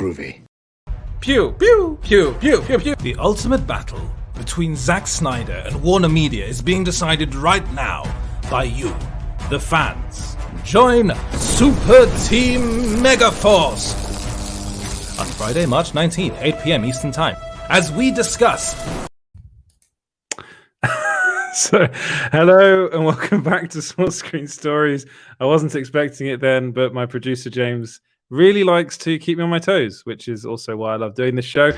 groovy. Pew, pew, pew, pew, pew, pew. The ultimate battle between Zack Snyder and WarnerMedia is being decided right now by you, the fans. Join Super Team Megaforce on Friday, March 19th, 8 p.m. Eastern Time, as we discuss. So, hello and welcome back to Small Screen Stories. I wasn't expecting it then, but my producer James really likes to keep me on my toes, which is also why I love doing this show.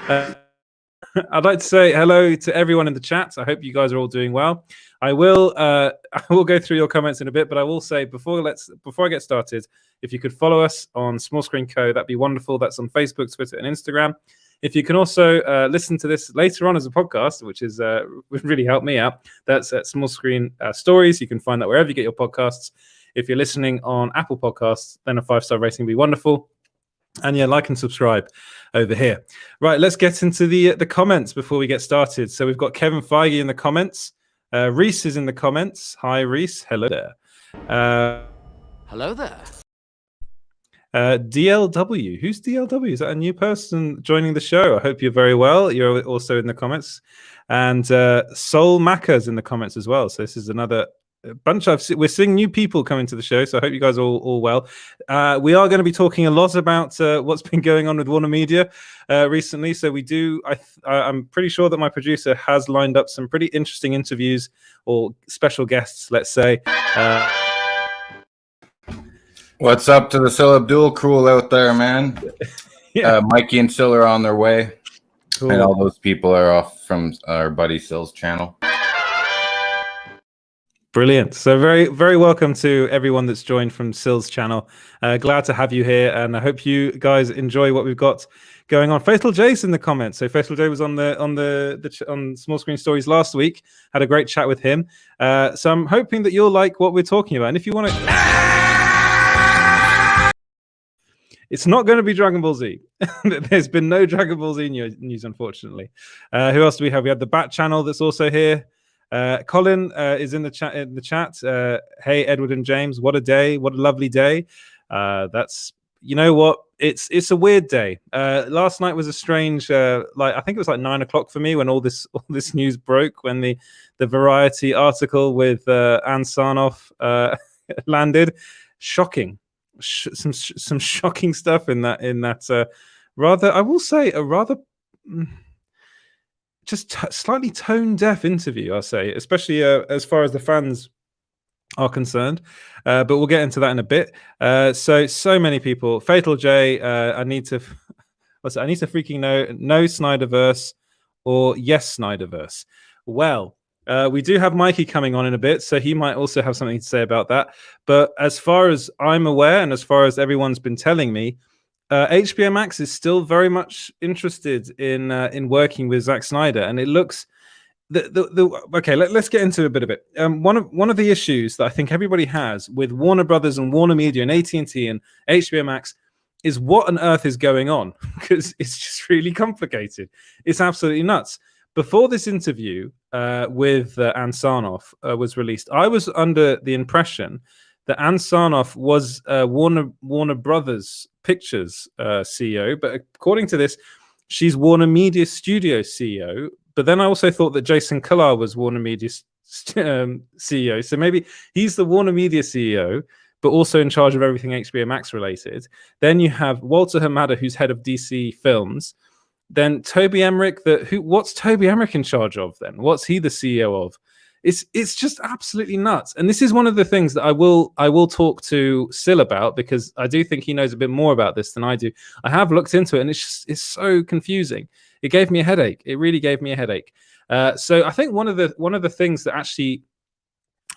I'd like to say hello to everyone in the chat. I hope you guys are all doing well. I will go through your comments in a bit, but I will say before I get started, if you could follow us on Small Screen Co, that'd be wonderful. That's on Facebook, Twitter, and Instagram. If you can also listen to this later on as a podcast, which is would really help me out, that's at Small Screen Stories. You can find that wherever you get your podcasts. If you're listening on Apple Podcasts, then a 5-star rating would be wonderful. And yeah, like and subscribe over here. Right, let's get into the comments before we get started. So we've got Kevin Feige in the comments. Reese is in the comments. Hi, Reese. Hello there. Hello there. DLW. Who's DLW? Is that a new person joining the show? I hope you're very well. You're also in the comments. And Soul Macca's in the comments as well. So this is another bunch we're seeing new people coming to the show, so I hope you guys are all well. We are going to be talking a lot about what's been going on with WarnerMedia recently. So we do. I'm pretty sure that my producer has lined up some pretty interesting interviews or special guests, let's say. What's up to the Sil Abdul crew out there, man? Yeah. Mikey and Sil are on their way. Cool. And all those people are off from our buddy Sil's channel. Brilliant. So very, very welcome to everyone that's joined from Sil's channel. Glad to have you here, and I hope you guys enjoy what we've got going on. Fatal J's in the comments. So Fatal J was on on Small Screen Stories last week. Had a great chat with him. So I'm hoping that you'll like what we're talking about. And if you want to, it's not going to be Dragon Ball Z. There's been no Dragon Ball Z news, unfortunately. Who else do we have? We have the Bat channel that's also here. Colin is in the chat. Hey, Edward and James, what a day! What a lovely day. That's, you know what? It's a weird day. Last night was a strange. I think it was like 9 o'clock for me when all this news broke. When the Variety article with Ann Sarnoff landed, shocking. Some shocking stuff in that rather, I will say, a rather just slightly tone-deaf interview, I'll say, especially as far as the fans are concerned. But we'll get into that in a bit. So many people. Fatal J, I need to freaking know, no SnyderVerse or yes SnyderVerse. Well, we do have Mikey coming on in a bit, so he might also have something to say about that. But as far as I'm aware, and as far as everyone's been telling me, HBO Max is still very much interested in working with Zack Snyder, and it looks okay. Let's get into a bit of it. One of the issues that I think everybody has with Warner Brothers and WarnerMedia and AT&T and HBO Max is what on earth is going on, because it's just really complicated. It's absolutely nuts. Before this interview with Ann Sarnoff was released, I was under the impression that Ann Sarnoff was Warner Brothers Pictures CEO, but according to this, she's WarnerMedia Studios CEO. But then I also thought that Jason Kilar was WarnerMedia CEO, so maybe he's the WarnerMedia CEO, but also in charge of everything HBO Max related. Then you have Walter Hamada, who's head of DC Films. Then Toby Emmerich, what's Toby Emmerich in charge of then? What's he the CEO of? It's just absolutely nuts. And this is one of the things that I will talk to Sil about, because I do think he knows a bit more about this than I do. I have looked into it, and it's so confusing. It gave me a headache. It really gave me a headache. So I think one of the things that actually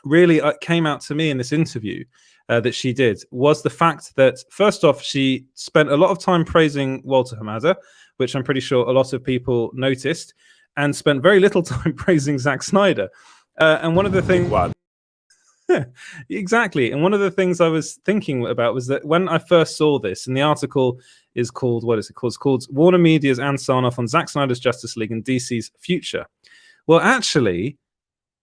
really came out to me in this interview that she did was the fact that, first off, she spent a lot of time praising Walter Hamada, which I'm pretty sure a lot of people noticed, and spent very little time praising Zack Snyder. And one of the things... Exactly. And one of the things I was thinking about was that when I first saw this, and the article is called, what is it called? It's called WarnerMedia's Ann Sarnoff on Zack Snyder's Justice League and DC's Future. Well, actually,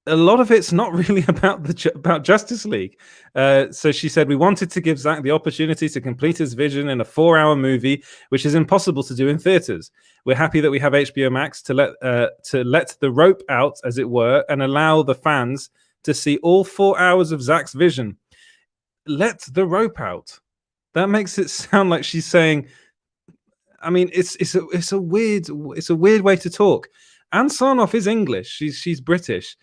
a lot of it's not really about about Justice League. So she said, we wanted to give Zack the opportunity to complete his vision in a 4-hour movie, which is impossible to do in theaters. We're happy that we have HBO Max to let the rope out, as it were, and allow the fans to see all 4 hours of Zack's vision. Let the rope out. That makes it sound like she's saying, I mean, it's a weird way to talk. Ann Sarnoff is English. She's British.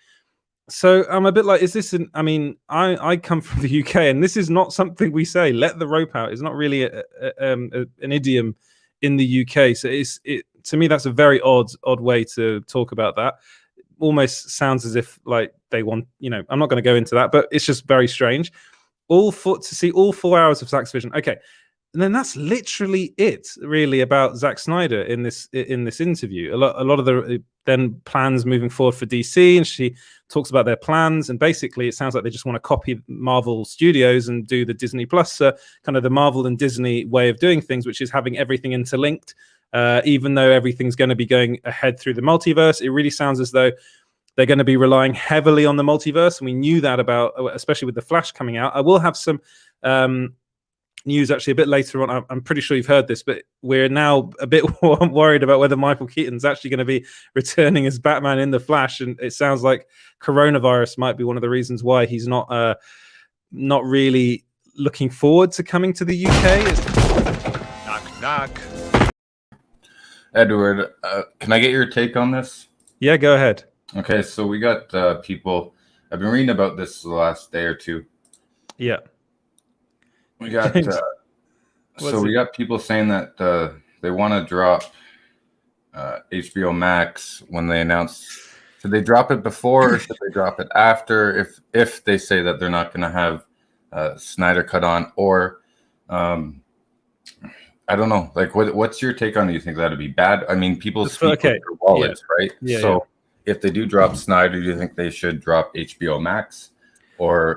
So I'm a bit like, is this I mean, I come from the UK, and this is not something we say. Let the rope out. It's not really an idiom in the UK. So to me, that's a very odd way to talk about that. Almost sounds as if like they want, I'm not going to go into that, but it's just very strange. To see all 4 hours of Zack's vision. Okay. And then that's literally it, really, about Zack Snyder in this interview. A lot of the then plans moving forward for DC, and she talks about their plans. And basically, it sounds like they just want to copy Marvel Studios and do the Disney Plus, kind of the Marvel and Disney way of doing things, which is having everything interlinked. Even though everything's going to be going ahead through the multiverse, it really sounds as though they're going to be relying heavily on the multiverse. And we knew that especially with The Flash coming out. I will have some news actually a bit later on. I'm pretty sure you've heard this, but we're now a bit worried about whether Michael Keaton's actually going to be returning as Batman in The Flash, and it sounds like coronavirus might be one of the reasons why he's not really looking forward to coming to the UK. Knock, knock. Edward, can I get your take on this? Yeah, go ahead. Okay, so we got people. I've been reading about this the last day or two. Yeah. We got we got people saying that they want to drop HBO Max when they announce. Should they drop it before or should they drop it after? If they say that they're not going to have Snyder cut on, or I don't know. Like, what's your take on it? You think that'd be bad? I mean, people speak with their wallets, right? Yeah, so if they do drop Snyder, do you think they should drop HBO Max? Or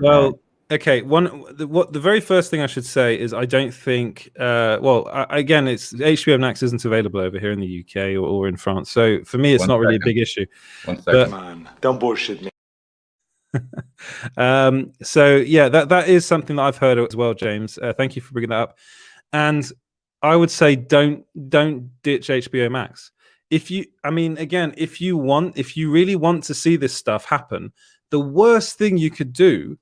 okay, the very first thing I should say is I don't think. Again, it's HBO Max isn't available over here in the UK or in France, so for me, it's not really a big issue. 1 second, man, don't bullshit me. So yeah, that is something that I've heard as well, James. Thank you for bringing that up. And I would say don't ditch HBO Max. If you really want to see this stuff happen, the worst thing you could do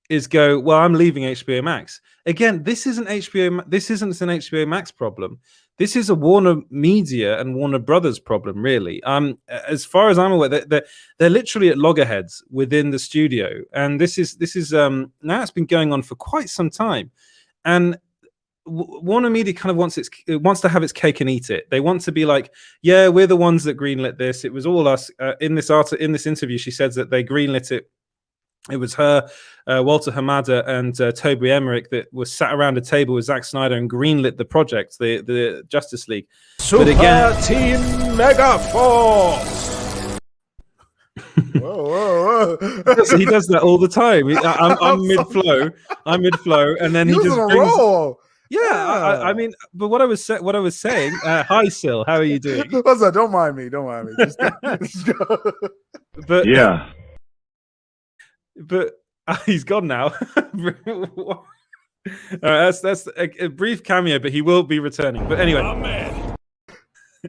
is go, well, I'm leaving HBO Max. Again, this isn't an HBO Max problem. This is a WarnerMedia and Warner Brothers problem, really. As far as I'm aware, they're literally at loggerheads within the studio, and this is now it's been going on for quite some time, and WarnerMedia kind of wants to have its cake and eat it. They want to be like, yeah, we're the ones that greenlit this. It was all us. In this interview, she says that they greenlit it. It was her, Walter Hamada, and Toby Emmerich that was sat around a table with Zack Snyder and greenlit the project, the Justice League. Super Team Megaforce. Whoa. He does that all the time. I'm mid-flow, and then he just brings... roll. Yeah, I mean, but what I was saying. Hi, Sil. How are you doing? What's up? Don't mind me. Just go. But yeah. But he's gone now. All right, that's a brief cameo, but he will be returning. But anyway,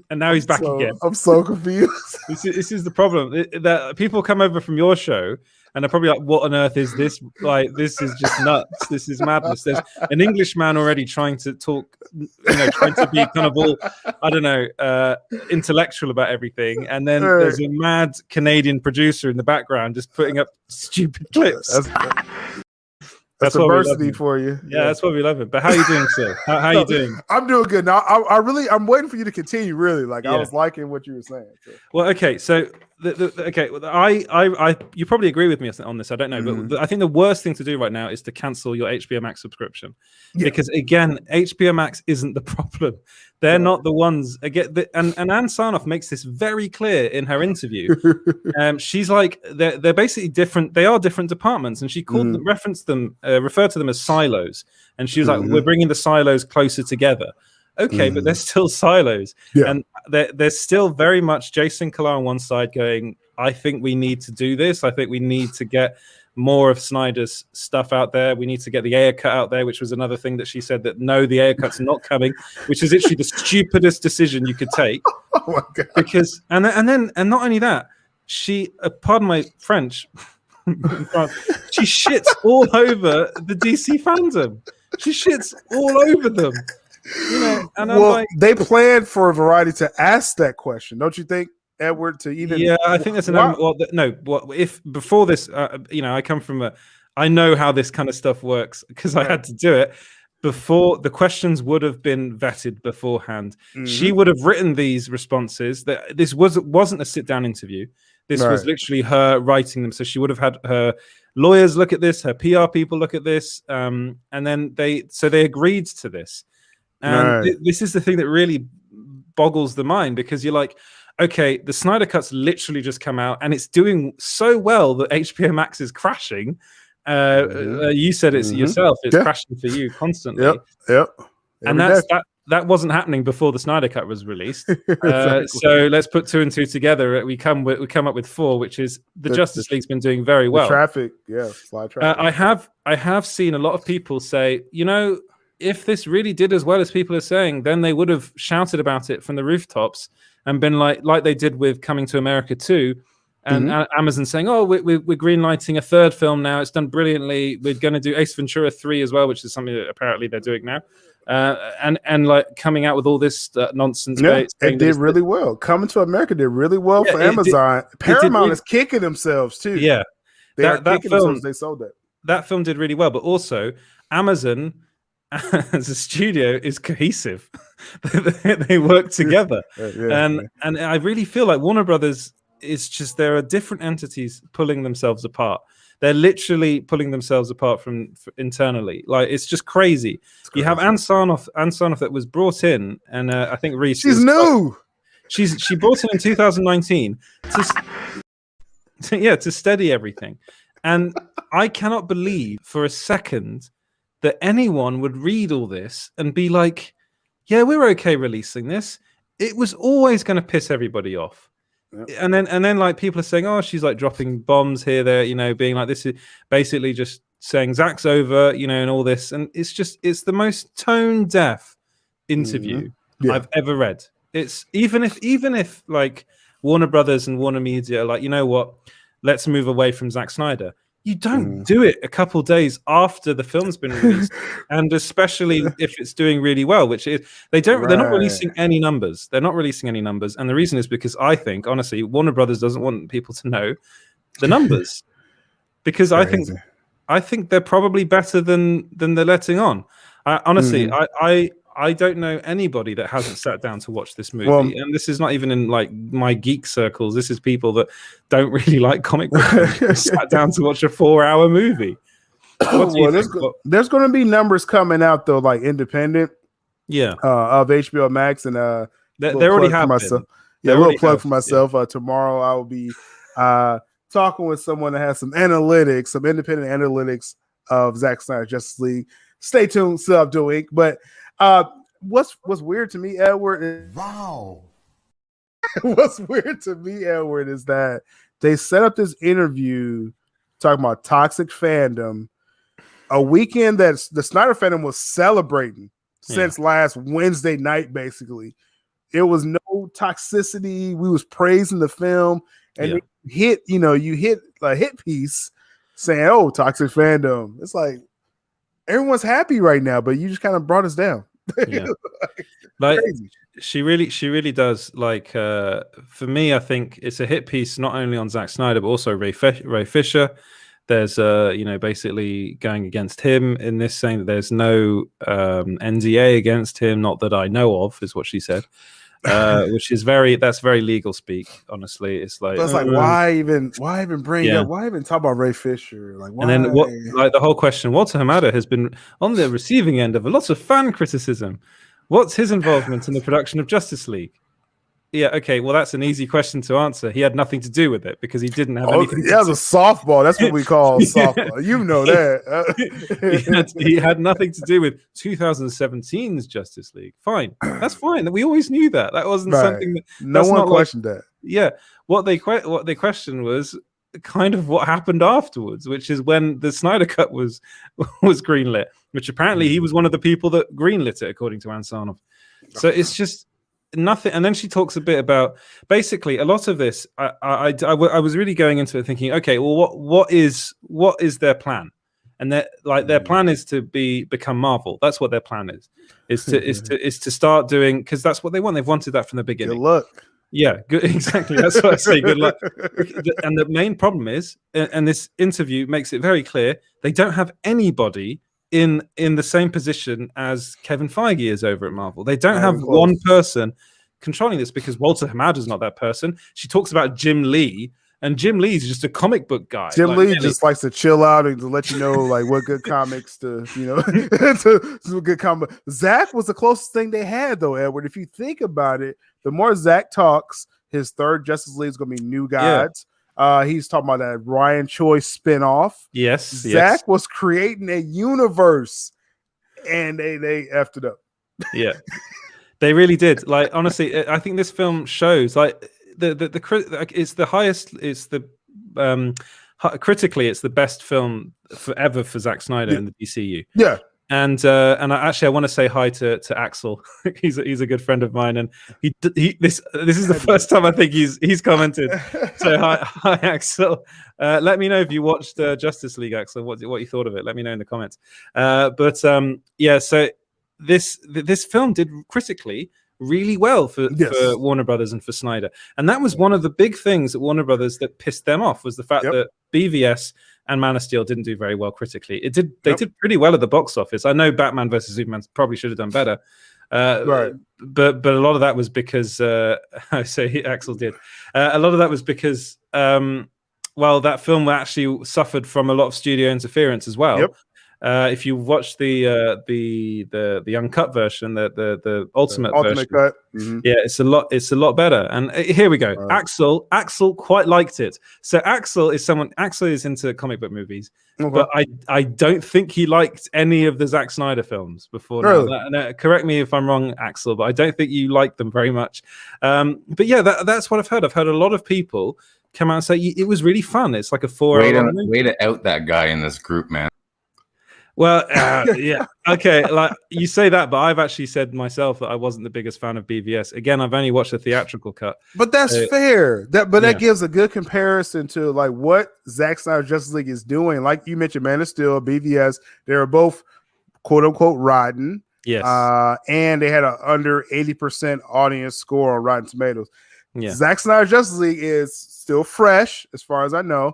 and now he's back again. I'm so confused. This is the problem. That people come over from your show and they're probably like, "What on earth is this? Like, this is just nuts. This is madness." There's an Englishman already trying to talk, trying to be kind of all, I don't know, intellectual about everything, and then there's a mad Canadian producer in the background just putting up stupid clips. That's diversity for you. Yeah, that's what we love it. But how are you doing, sir? How are you doing? I'm doing good. Now, I'm waiting for you to continue. Really, I was liking what you were saying. So. Well, okay, so you probably agree with me on this. I don't know, but I think the worst thing to do right now is to cancel your HBO Max subscription, because again, HBO Max isn't the problem. They're not the ones. Again, and Ann Sarnoff makes this very clear in her interview. She's like, they're basically different. They are different departments, and she referred to them as silos. And she was like, we're bringing the silos closer together. Okay, but they're still silos, and there's still very much Jason Kilar on one side going, I think we need to do this. I think we need to get more of Snyder's stuff out there. We need to get the Ayer cut out there, which was another thing that she said, that no, the Ayer cut's not coming, which is literally the stupidest decision you could take. Oh my God. Because and not only that, she pardon my French, she shits all over the DC fandom. She shits all over them. You know, and well, I'm like, they planned for Variety to ask that question, don't you think, Edward? To even I think that's an if before this, you know, I come from I know how this kind of stuff works because I had to do it. Before, the questions would have been vetted beforehand. She would have written these responses. That this wasn't a sit-down interview. This was literally her writing them. So she would have had her lawyers look at this, her PR people look at this, and then they agreed to this. And this is the thing that really boggles the mind, because you're like, okay, the Snyder Cut's literally just come out and it's doing so well that HBO Max is crashing. You said it's yourself, it's crashing for you constantly. Yep. And that wasn't happening before the Snyder Cut was released. Exactly. So let's put 2 and 2 together. We come up with 4, which is the Justice League's been doing very well. Traffic, slide traffic. I have seen a lot of people say, you know, if this really did as well as people are saying, then they would have shouted about it from the rooftops and been like they did with Coming to America 2, and Amazon saying, oh, we're greenlighting a 3rd film now. It's done brilliantly. We're going to do Ace Ventura 3 as well, which is something that apparently they're doing now. And like coming out with all this nonsense. Yeah, it did really well. Coming to America did really well for Amazon. Paramount is kicking themselves too. Yeah, they are kicking themselves. They sold that. That film did really well, but also Amazon as a studio is cohesive. They work together, and I really feel like Warner Brothers is just, there are different entities pulling themselves apart. They're literally pulling themselves apart from internally. Like, it's just crazy. You have Ann Sarnoff that was brought in, and I think Reese. She's new. She brought in 2019 to steady everything, and I cannot believe for a second that anyone would read all this and be like, yeah, we're okay releasing this. It was always going to piss everybody off. Yep. And then like people are saying, oh, she's like dropping bombs here, there, you know, being like, this is basically just saying Zack's over, you know, and all this. And it's the most tone deaf interview I've ever read. It's even if like Warner Brothers and Warner Media are like, you know what, let's move away from Zack Snyder. You don't do it a couple days after the film's been released, and especially if it's doing really well, which is they're not releasing any numbers. They're not releasing any numbers, and the reason is because I think, honestly, Warner Brothers doesn't want people to know the numbers, because I think they're probably better than they're letting on. Honestly, I don't know anybody that hasn't sat down to watch this movie, and this is not even in like my geek circles. This is people that don't really like comic books sat down to watch a 4-hour movie. There's going to be numbers coming out though, like independent, of HBO Max, and they already have been. Yeah, a little plug for myself. Tomorrow I will be talking with someone that has some independent analytics of Zack Snyder Justice League. Stay tuned, Subdoing, but. What's weird to me, Edward, is what's weird to me, Edward, is that they set up this interview talking about toxic fandom, a weekend that the Snyder fandom was celebrating since last Wednesday night. Basically, it was no toxicity. We was praising the film, and you hit a hit piece saying, "Oh, toxic fandom." It's like everyone's happy right now, but you just kind of brought us down. Like she really does. Like for me, I think it's a hit piece not only on Zack Snyder but also Ray Fisher. There's basically going against him in this, saying that there's no NDA against him, not that I know of, is what she said. Which is very legal speak. Honestly, it's like, why even bring it up? Why even talk about Ray Fisher? Like, why? And then the whole question, Walter Hamada has been on the receiving end of a lot of fan criticism. What's his involvement in the production of Justice League? Yeah, okay, well, that's an easy question to answer. He had nothing to do with it because he didn't have anything. That was a softball. That's what we call softball. You know that. He had nothing to do with 2017's Justice League. Fine, that's fine. We always knew that. That wasn't something that no one questioned that. Yeah, what they questioned was kind of what happened afterwards, which is when the Snyder Cut was greenlit, which apparently he was one of the people that greenlit it, according to Ann Sarnoff. So it's just nothing. And then she talks a bit about basically a lot of this. I was really going into it thinking, okay, well, what is their plan? And their plan is to become Marvel. That's what their plan is to start doing, because that's what they want. They've wanted that from the beginning. Good luck. Yeah, good, exactly. That's what I say. Good luck. And the main problem is, and this interview makes it very clear, they don't have anybody in the same position as Kevin Feige is over at Marvel. They don't have one person controlling this, because Walter Hamada's not that person. She talks about Jim Lee, and Jim Lee's just a comic book guy. Jim Lee just likes to chill out and to let you know like what good comics to to good comic. Zack was the closest thing they had though, Edward. If you think about it, the more Zack talks, his third Justice League is going to be New Gods. Yeah. He's talking about that Ryan Choi spinoff. Yes, Zack was creating a universe, and they effed it up. Yeah, they really did. Like honestly, I think this film shows like it's the highest. It's the critically, it's the best film forever for Zack Snyder in the DCU. Yeah. And I want to say hi to Axel. he's a good friend of mine, and this is the first time I think he's commented. So hi Axel. Let me know if you watched Justice League, Axel. What you thought of it? Let me know in the comments. So this film did critically really well for Warner Brothers and for Snyder, and that was one of the big things at Warner Brothers that pissed them off, was the fact that BVS and Man of Steel didn't do very well critically. They did pretty well at the box office. I know Batman versus Superman probably should have done better, right? But a lot of that was because Axel did. A lot of that was because that film actually suffered from a lot of studio interference as well. Yep. If you watch the uncut version, the ultimate version, cut. It's a lot better. And here we go. Right. Axel quite liked it. So Axel is into comic book movies, but I don't think he liked any of the Zack Snyder films before. Really? Now, correct me if I'm wrong, Axel, but I don't think you like them very much. But yeah, that's what I've heard. I've heard a lot of people come out and say it was really fun. It's like a 4-hour way to out that guy in this group, man. Well, yeah, okay. Like you say that, but I've actually said myself that I wasn't the biggest fan of BVS. Again, I've only watched the theatrical cut. But that's fair. That gives a good comparison to like what Zack Snyder Justice League is doing. Like you mentioned, Man of Steel, BVS, they were both quote unquote rotten. Yes. And they had an under 80% audience score on Rotten Tomatoes. Yeah. Zack Snyder Justice League is still fresh, as far as I know,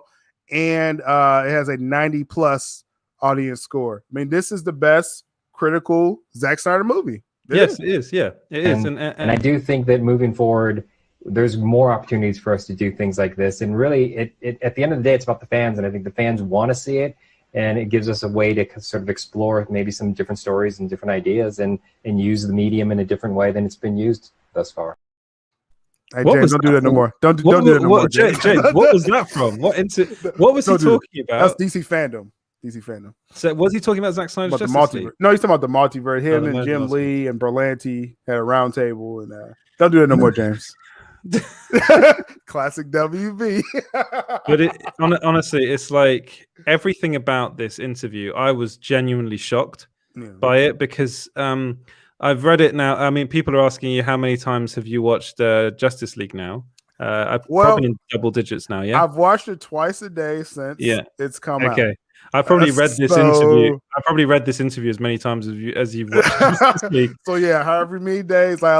and it has a 90+ audience score. I mean, this is the best critical Zack Snyder movie. It is. Yeah, it is. And I do think that moving forward, there's more opportunities for us to do things like this. And really, it at the end of the day, it's about the fans, and I think the fans want to see it, and it gives us a way to sort of explore maybe some different stories and different ideas, and use the medium in a different way than it's been used thus far. Hey, James, don't do that no more. Don't do that no more. James, what was that from? What was he talking about? That's DC fandom. So was he talking about Zack Snyder's Justice League? No, he's talking about the multiverse. Him and Jim Lee and Berlanti had a round table, and don't do it no more, James. Classic WB. But honestly, it's like everything about this interview, I was genuinely shocked by it, because I've read it now. I mean, people are asking you, how many times have you watched Justice League now? Probably in double digits now. Yeah, I've watched it twice a day since it's come out. Okay. I probably read this interview. I probably read this interview as many times as you've watched this week. So yeah, however many days, like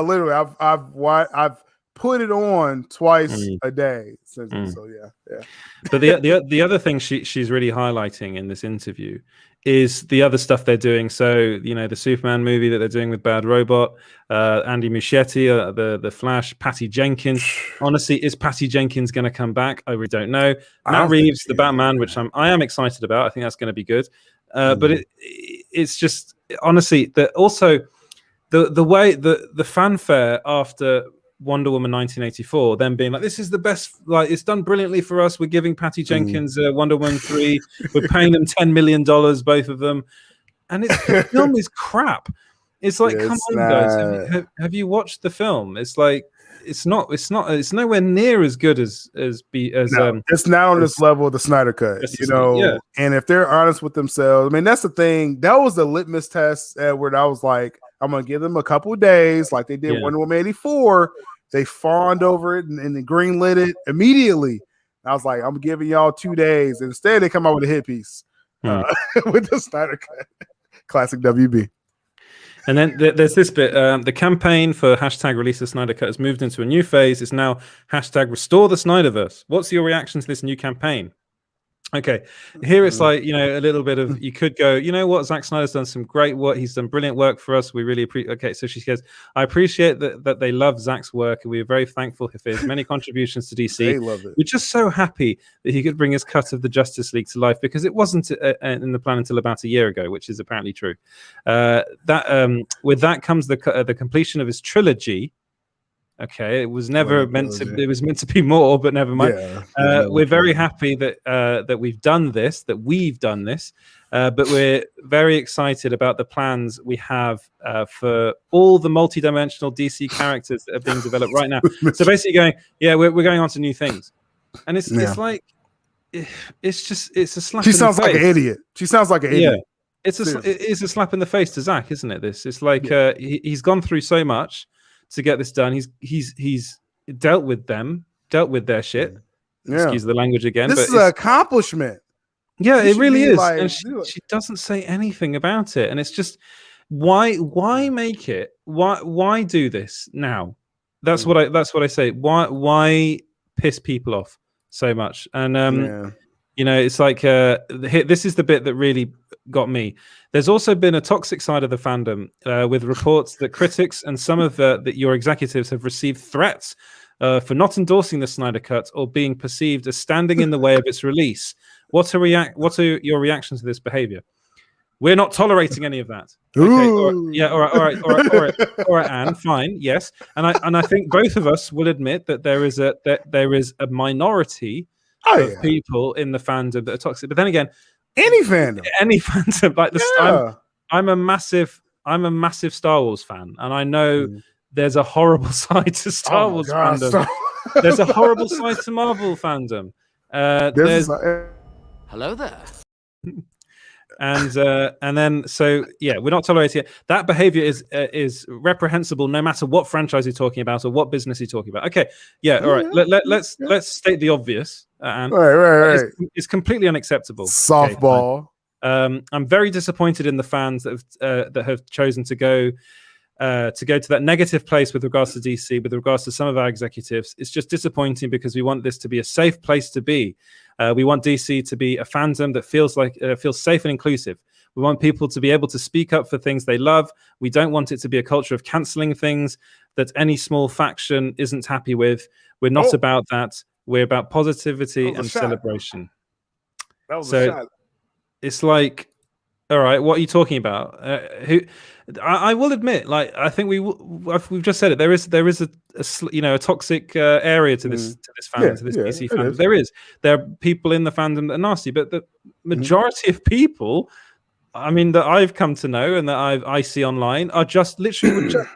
I've put it on twice a day since. So yeah. But the other thing she's really highlighting in this interview is the other stuff they're doing. So the Superman movie that they're doing with Bad Robot, Andy Muschietti, the Flash, Patty Jenkins. Honestly, is Patty Jenkins going to come back? I really don't know. Matt Reeves, the Batman, which I am excited about. I think that's going to be good. But it's just honestly the way the fanfare after Wonder Woman 1984, then being like, this is the best, like it's done brilliantly for us. We're giving Patty Jenkins Wonder Woman 3. We're paying them $10 million, both of them. And the film is crap. It's like, come on, guys. Have you watched the film? It's like, it's nowhere near as good as it's not on this level of the Snyder Cut, yeah. And if they're honest with themselves, I mean, that's the thing. That was the litmus test, Edward. I was like, I'm gonna give them a couple of days, like they did Wonder Woman 84. They fawned over it and greenlit it immediately. I was like, I'm giving y'all 2 days. Instead, they come out with a hit piece with the Snyder Cut. Classic WB. And then there's this bit. The campaign for #Release the Snyder Cut has moved into a new phase. It's now #Restore the SnyderVerse. What's your reaction to this new campaign? Okay, here it's like, a little bit of, you could go, you know what, Zack Snyder's done some great work. He's done brilliant work for us. We really appreciate. Okay, so she says, I appreciate that they love Zack's work, and we are very thankful for his many contributions to DC. They love it. We're just so happy that he could bring his cut of the Justice League to life, because it wasn't in the plan until about a year ago, which is apparently true. With that comes the completion of his trilogy. Okay, it was never meant to. It was meant to be more, but never mind. We're very happy that we've done this. But we're very excited about the plans we have for all the multi-dimensional DC characters that are being developed right now. So basically, we're going on to new things, and it's like it's a slap. She sounds like an idiot. It is a slap in the face to Zack, isn't it? It's like he's gone through so much to get this done. He's dealt with their shit. Excuse the language again. This is an accomplishment. Yeah, it really is. Like, and she doesn't say anything about it. And it's just, why make it? Why do this now? That's what I say. Why piss people off so much? And it's like this is the bit that really got me. There's also been a toxic side of the fandom with reports that critics and some of your executives have received threats for not endorsing the Snyder Cut or being perceived as standing in the way of its release. What are your reactions to this behavior? We're not tolerating any of that. Okay, all right, Anne, fine, yes, and I think both of us will admit that there is a minority of people in the fandom that are toxic. But then again, any fandom like I'm a massive Star Wars fan, and I know there's a horrible side to Star Wars fandom. There's a horrible side to Marvel fandom. Hello there. And then we're not tolerating it. That behavior is reprehensible no matter what franchise you're talking about or what business you're talking about. Okay, all right. Let's state the obvious. Right. It's completely unacceptable. Softball. Okay, I'm very disappointed in the fans that have chosen to go to that negative place with regards to DC, with regards to some of our executives. It's just disappointing because we want this to be a safe place to be. We want DC to be a fandom that feels safe and inclusive. We want people to be able to speak up for things they love. We don't want it to be a culture of canceling things that any small faction isn't happy with. We're not about that. We're about positivity and celebration. That was a shot. It's like, all right, what are you talking about? I will admit, like, I think we've just said it. There is a toxic area to this fandom, to this DC fandom. There are people in the fandom that are nasty, but the majority of people, I mean, that I've come to know and that I see online are just literally just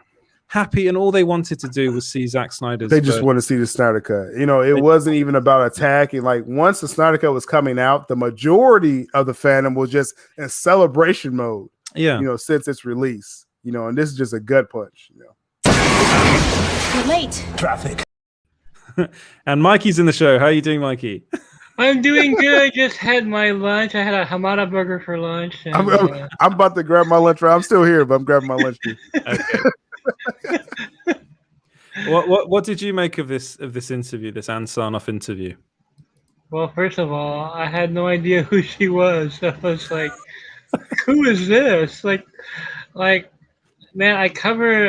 happy, and all they wanted to do was see Zack Snyder's. They just want to see the Snyder Cut. It wasn't even about attacking. Like, once the Snyder Cut was coming out, the majority of the fandom was just in celebration mode. Yeah, since its release. And this is just a gut punch. You're late. Traffic. And Mikey's in the show. How are you doing, Mikey? I'm doing good. Just had my lunch. I had a Hamada burger for lunch. And, I'm about to grab my lunch. I'm still here, but I'm grabbing my lunch too. Okay. What did you make of this interview, this Ann Sarnoff interview? Well, first of all, I had no idea who she was. I was like, who is this? Like, man, I cover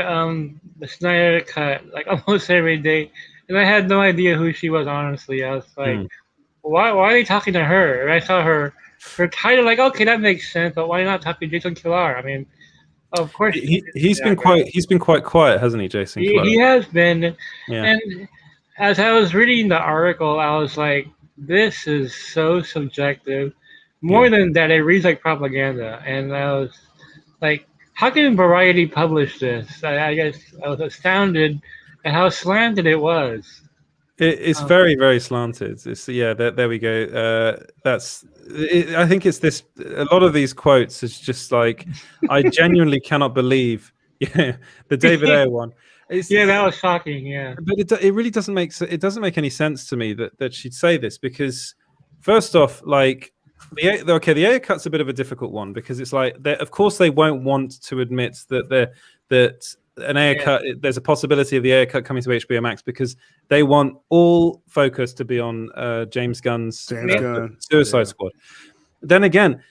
the Snyder Cut like almost every day, and I had no idea who she was. Honestly, I was like, why are they talking to her? And I saw her title, like, okay, that makes sense, but why not talk to Jason Kilar? I mean, of course, he's been quite quiet, hasn't he, Jason? He has been. Yeah. And as I was reading the article, I was like, this is so subjective. More than that, it reads like propaganda. And I was like, how can Variety publish this? I guess I was astounded and how slanted it was. It's very, very slanted. It's there we go. That's it, I think it's this. A lot of these quotes is just like, I genuinely cannot believe. Yeah, the David Ayer one. That was shocking. Yeah, but it really doesn't make any sense to me that she'd say this, because first off, like the Ayer cut's a bit of a difficult one, because it's like, of course they won't want to admit that an Ayer cut, there's a possibility of the Ayer cut coming to HBO Max, because they want all focus to be on James Gunn's Suicide Squad. Then again,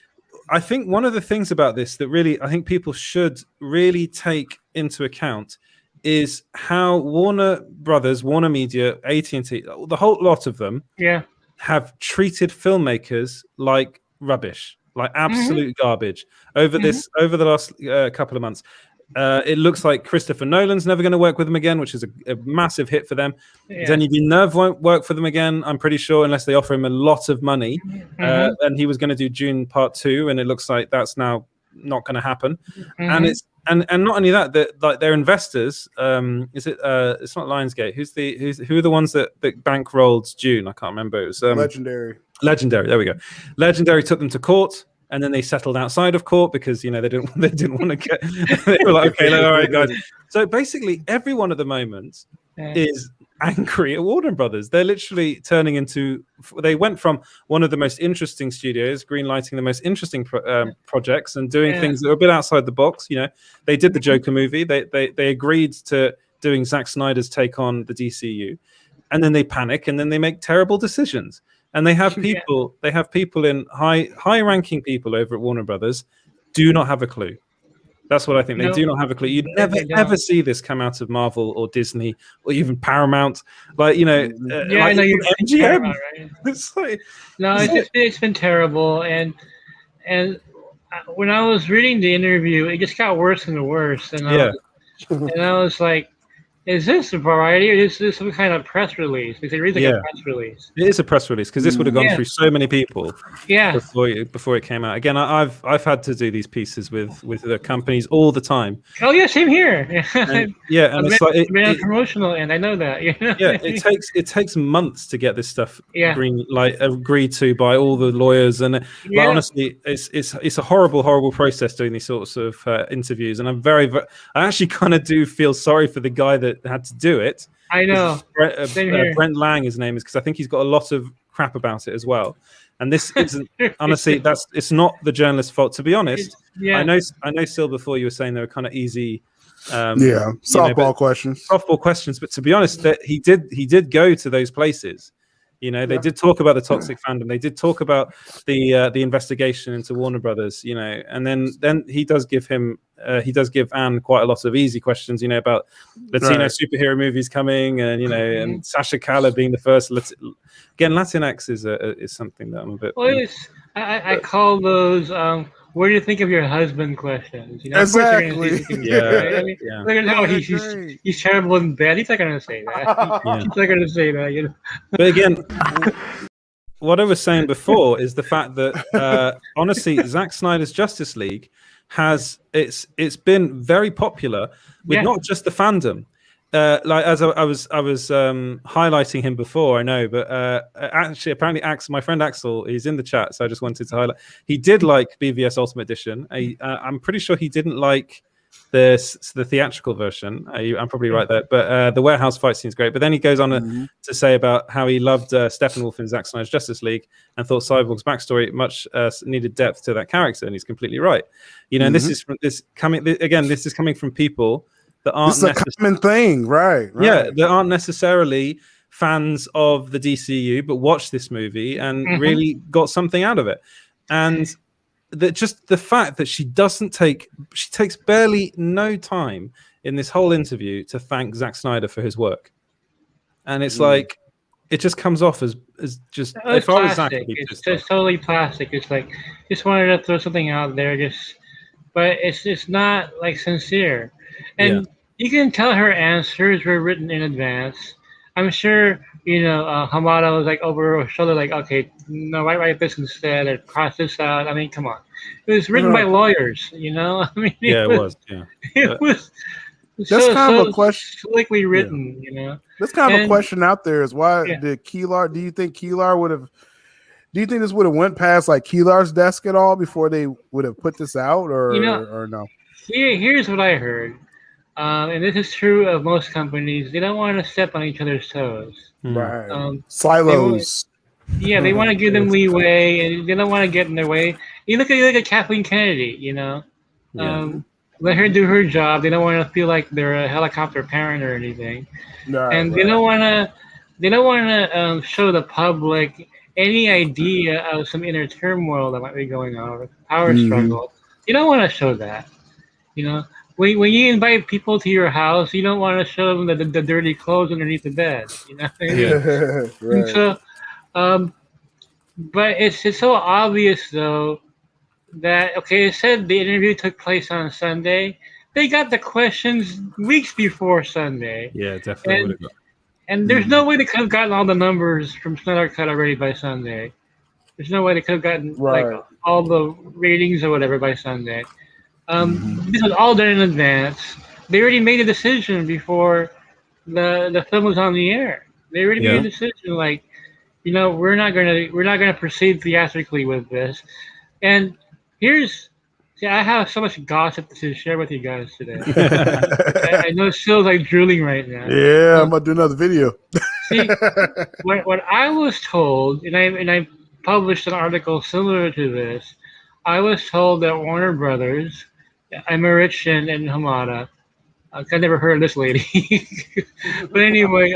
I think one of the things about this that really I think people should really take into account is how Warner Brothers, WarnerMedia, AT&T, the whole lot of them have treated filmmakers like rubbish, like absolute garbage over the last couple of months. It looks like Christopher Nolan's never going to work with them again, which is a massive hit for them. Denis Villeneuve won't work for them again, I'm pretty sure, unless they offer him a lot of money. And he was going to do Dune Part 2, and it looks like that's now not going to happen. And it's and not only that, like their investors, is it? It's not Lionsgate. Who are the ones that bankrolled Dune? I can't remember. It was Legendary. There we go. Legendary took them to court, and then they settled outside of court because they didn't want to get. They were like, okay, all right, guys. So basically, everyone at the moment is angry at Warner Brothers. They're literally turning into. They went from one of the most interesting studios, greenlighting the most interesting projects, and doing things that are a bit outside the box. They did the Joker movie. They agreed to doing Zack Snyder's take on the DCU, and then they panic, and then they make terrible decisions. And they have people. They have people in high-ranking people over at Warner Brothers do not have a clue. That's what I think. They do not have a clue. You'd never ever see this come out Marvel or Disney or even Paramount. Like I know MGM. Right? It's like, it's been terrible. And when I was reading the interview, it just got worse and worse. And I was like, is this a variety, or is this some kind of press release? Because it reads like a press release. It is a press release, because this would have gone through so many people before it came out. Again, I've had to do these pieces with the companies all the time. Oh yeah, same here. And it's like it's been promotional, and I know that. It takes months to get this stuff agreed to by all the lawyers, and honestly, it's a horrible process doing these sorts of interviews. And I actually kind of do feel sorry for the guy that had to do it. I know. Brent Lang, his name is, because I think he's got a lot of crap about it as well. And this isn't honestly, it's not the journalist's fault, to be honest. I know Sil, before you were saying they were kind of easy softball questions, but to be honest, that he did go to those places. They did talk about the toxic fandom. They did talk about the investigation into Warner Brothers. And then he does give Anne quite a lot of easy questions. About Latino superhero movies coming, and and Sasha Calla being the first. Again, Latinx is something that I'm a bit. Well, I call those. Where do you think of your husband questions? Exactly. They're gonna he's terrible in bed. He's not gonna say that. He's not gonna say that. But again, what I was saying before is the fact that honestly, Zack Snyder's Justice League it's been very popular with not just the fandom. Like as I was highlighting him before, I know, but actually, apparently, my friend Axel, he's in the chat, so I just wanted to highlight. He did like BVS Ultimate Edition. I'm pretty sure he didn't like the theatrical version. I'm probably right there, but the warehouse fight scene is great. But then he goes on to say about how he loved Steppenwolf in Zack Snyder's Justice League and thought Cyborg's backstory much needed depth to that character, and he's completely right. And this is coming from people that aren't. This is a common thing, right? Yeah, that aren't necessarily fans of the DCU, but watched this movie and really got something out of it. And just the fact that she takes barely no time in this whole interview to thank Zack Snyder for his work. And it's like, it just comes off as just, if I was Zack, it's just totally plastic. It's like, just wanted to throw something out there, but it's just not like sincere. And you can tell her answers were written in advance. I'm sure, Hamada was like over her shoulder, like, okay, no, write this instead, or cross this out. I mean, come on. It was written by lawyers, I mean, it was. It was. That's kind of a question. Slickly written, you know. That's kind of a question out there. Is why Yeah. did Keelar? Do you think Keelar would have? Do you think this would have went past like Keelar's desk at all before they would have put this out, or no? Here's what I heard, and this is true of most companies. They don't want to step on each other's toes. Right. Silos. They want to give them leeway, and they don't want to get in their way. You look at Kathleen Kennedy, you know. Let her do her job. They don't want to feel like they're a helicopter parent or anything, and they don't want to show the public any idea of some inner turmoil that might be going on, or power struggle. You don't want to show that. You know, when you invite people to your house, you don't want to show them the dirty clothes underneath the bed. You know. And so, but it's so obvious though that it said the interview took place on Sunday. They got the questions weeks before Sunday. Yeah, definitely would have got. And there's no way they could have gotten all the numbers from Snyder Cut already by Sunday. There's no way they could have gotten like all the ratings or whatever by Sunday. This was all done in advance. They already made a decision before the film was on the air. They already made a decision, like, you know, we're not gonna proceed theatrically with this. And I have so much gossip to share with you guys today. I know Phil's like drooling right now. Yeah, I'm about to do another video. See, what I was told, and I published an article similar to this. I was told that Warner Brothers, Emmerich and Hamada, I never heard of this lady, but anyway,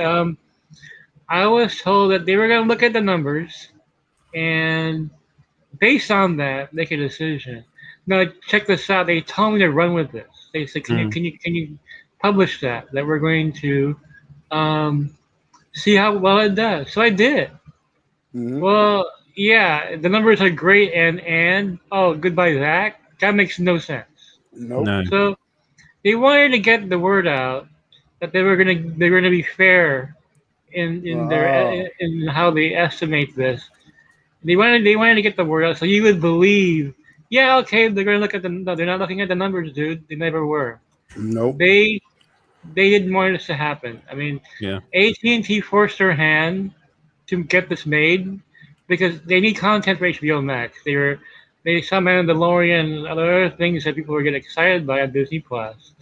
I was told that they were going to look at the numbers and based on that make a decision. Now check this out. They told me to run with this. They said, "Can you publish that we're going to see how well it does?" So I did. Well, yeah, the numbers are great, and goodbye, Zach. That makes no sense. No. So they wanted to get the word out that they were gonna be fair in how they estimate this. They wanted to get the word out so you would believe. Yeah, okay, they're gonna look at they're not looking at the numbers, dude. They never were. Nope. They didn't want this to happen. I mean, AT&T forced their hand to get this made because they need content for HBO Max. They saw Mandalorian and other things that people were getting excited by on Disney Plus.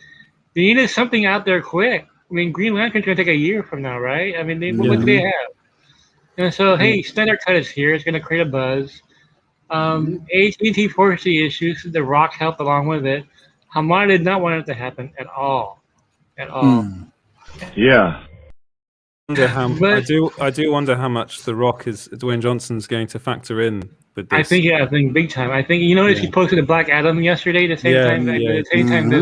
They needed something out there quick. I mean, Green Lantern's gonna take a year from now, right? I mean, what do they have? And so, hey, Snyder Cut is here. It's gonna create a buzz. AT&T forced the issues. The Rock helped along with it. Hamada did not want it to happen at all. Yeah. I do wonder how much The Rock Dwayne Johnson's going to factor in with this. I think big time. I think you noticed he posted a Black Adam yesterday the same time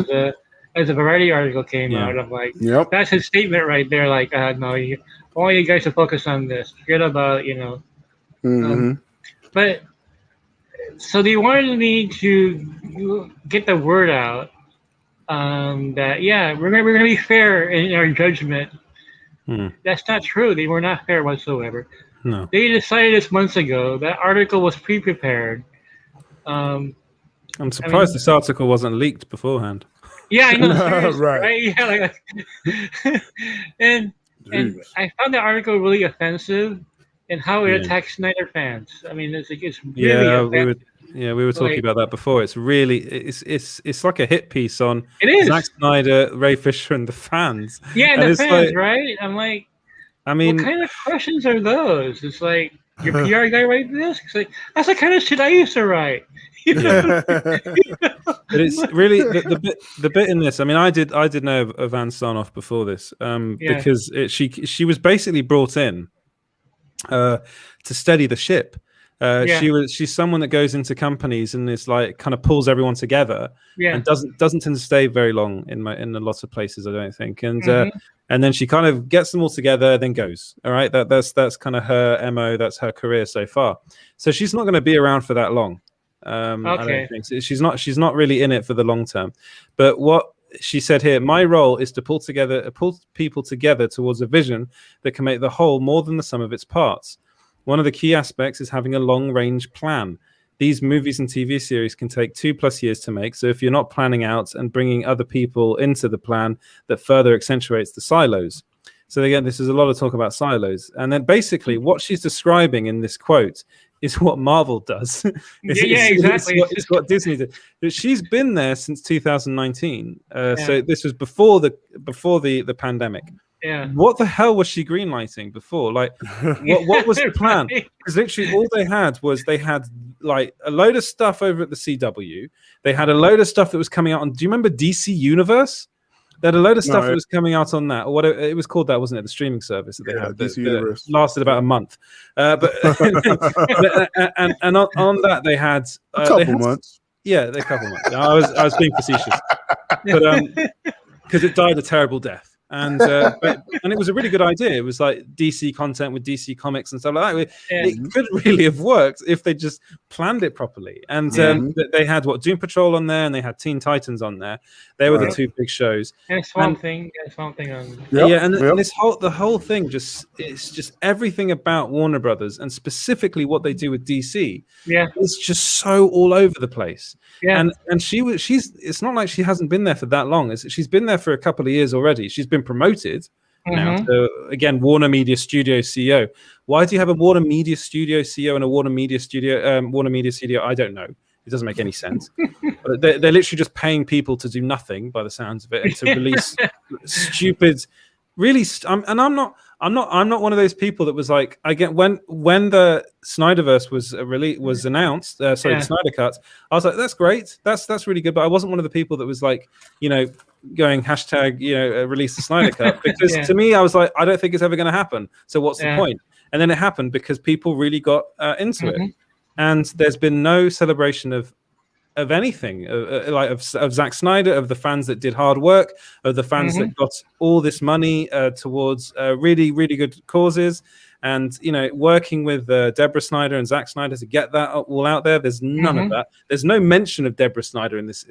as a Variety article came out. I'm like, that's his statement right there. Like, no, I want you guys to focus on this. Forget about but so they wanted me to get the word out that we're gonna be fair in our judgment. That's not true. They were not fair whatsoever. No. They decided this months ago. That article was pre-prepared. I'm surprised this article wasn't leaked beforehand. Yeah, I know. Right. Yeah, and I found the article really offensive in how it attacks Snyder fans. I mean, it's really offensive. We were talking about that before. It's really it's like a hit piece on Zack Snyder, Ray Fisher, and the fans. Yeah, and the fans, right? I'm like, I mean, what kind of questions are those? It's like, your PR guy write this? It's like, that's the kind of shit I used to write. You know? But it's really the bit in this. I mean, I did know of Ann Sarnoff before this, because she was basically brought in to steady the ship. She's someone that goes into companies and is like kind of pulls everyone together, and doesn't tend to stay very long in a lot of places, I don't think. And then she kind of gets them all together, then goes. All right, that's kind of her MO. That's her career so far. So she's not going to be around for that long. I don't think so. She's not really in it for the long term. But what she said here, my role is to pull people together towards a vision that can make the whole more than the sum of its parts. One of the key aspects is having a long-range plan. these movies and TV series can take 2+ years to make. So if you're not planning out and bringing other people into the plan, that further accentuates the silos. So again, this is a lot of talk about silos. And then basically what she's describing in this quote is what Marvel does. Exactly. It's what Disney did. But she's been there since 2019. So this was before the pandemic. Yeah. What the hell was she greenlighting before? Like, what was the plan? Because literally all they had like a load of stuff over at the CW. They had a load of stuff that was coming out on. Do you remember DC Universe? They had a load of stuff that was coming out on that, or what it was called. That wasn't it? The streaming service that they had. DC Universe lasted about a month, but and on that they had a couple months. Yeah, a couple months. I was being facetious, but because it died a terrible death. And it was a really good idea. It was like DC content with DC comics and stuff like that. It could really have worked if they just planned it properly. And they had Doom Patrol on there, and they had Teen Titans on there. They were the two big shows. And Swamp Thing on. The whole thing it's just everything about Warner Brothers, and specifically what they do with DC. Yeah, it's just so all over the place. Yeah, and she's. It's not like she hasn't been there for that long. She's been there for a couple of years already. She's been promoted now to, again, WarnerMedia Studios CEO. Why do you have a WarnerMedia Studios CEO and a WarnerMedia Studio? I don't know. It doesn't make any sense. But they're literally just paying people to do nothing, by the sounds of it, and to release stupid. Really, I'm not one of those people that was like, I get when the SnyderVerse was announced, the Snyder Cut, I was like, that's great, that's really good, but I wasn't one of the people that was like, going hashtag, release the Snyder Cut, because to me, I was like, I don't think it's ever going to happen. So what's the point? And then it happened because people really got into it, and there's been no celebration of anything, of Zack Snyder, of the fans that did hard work, of the fans that got all this money towards really, really good causes, and working with Deborah Snyder and Zack Snyder to get that all out there. There's none of that. There's no mention of Deborah Snyder in this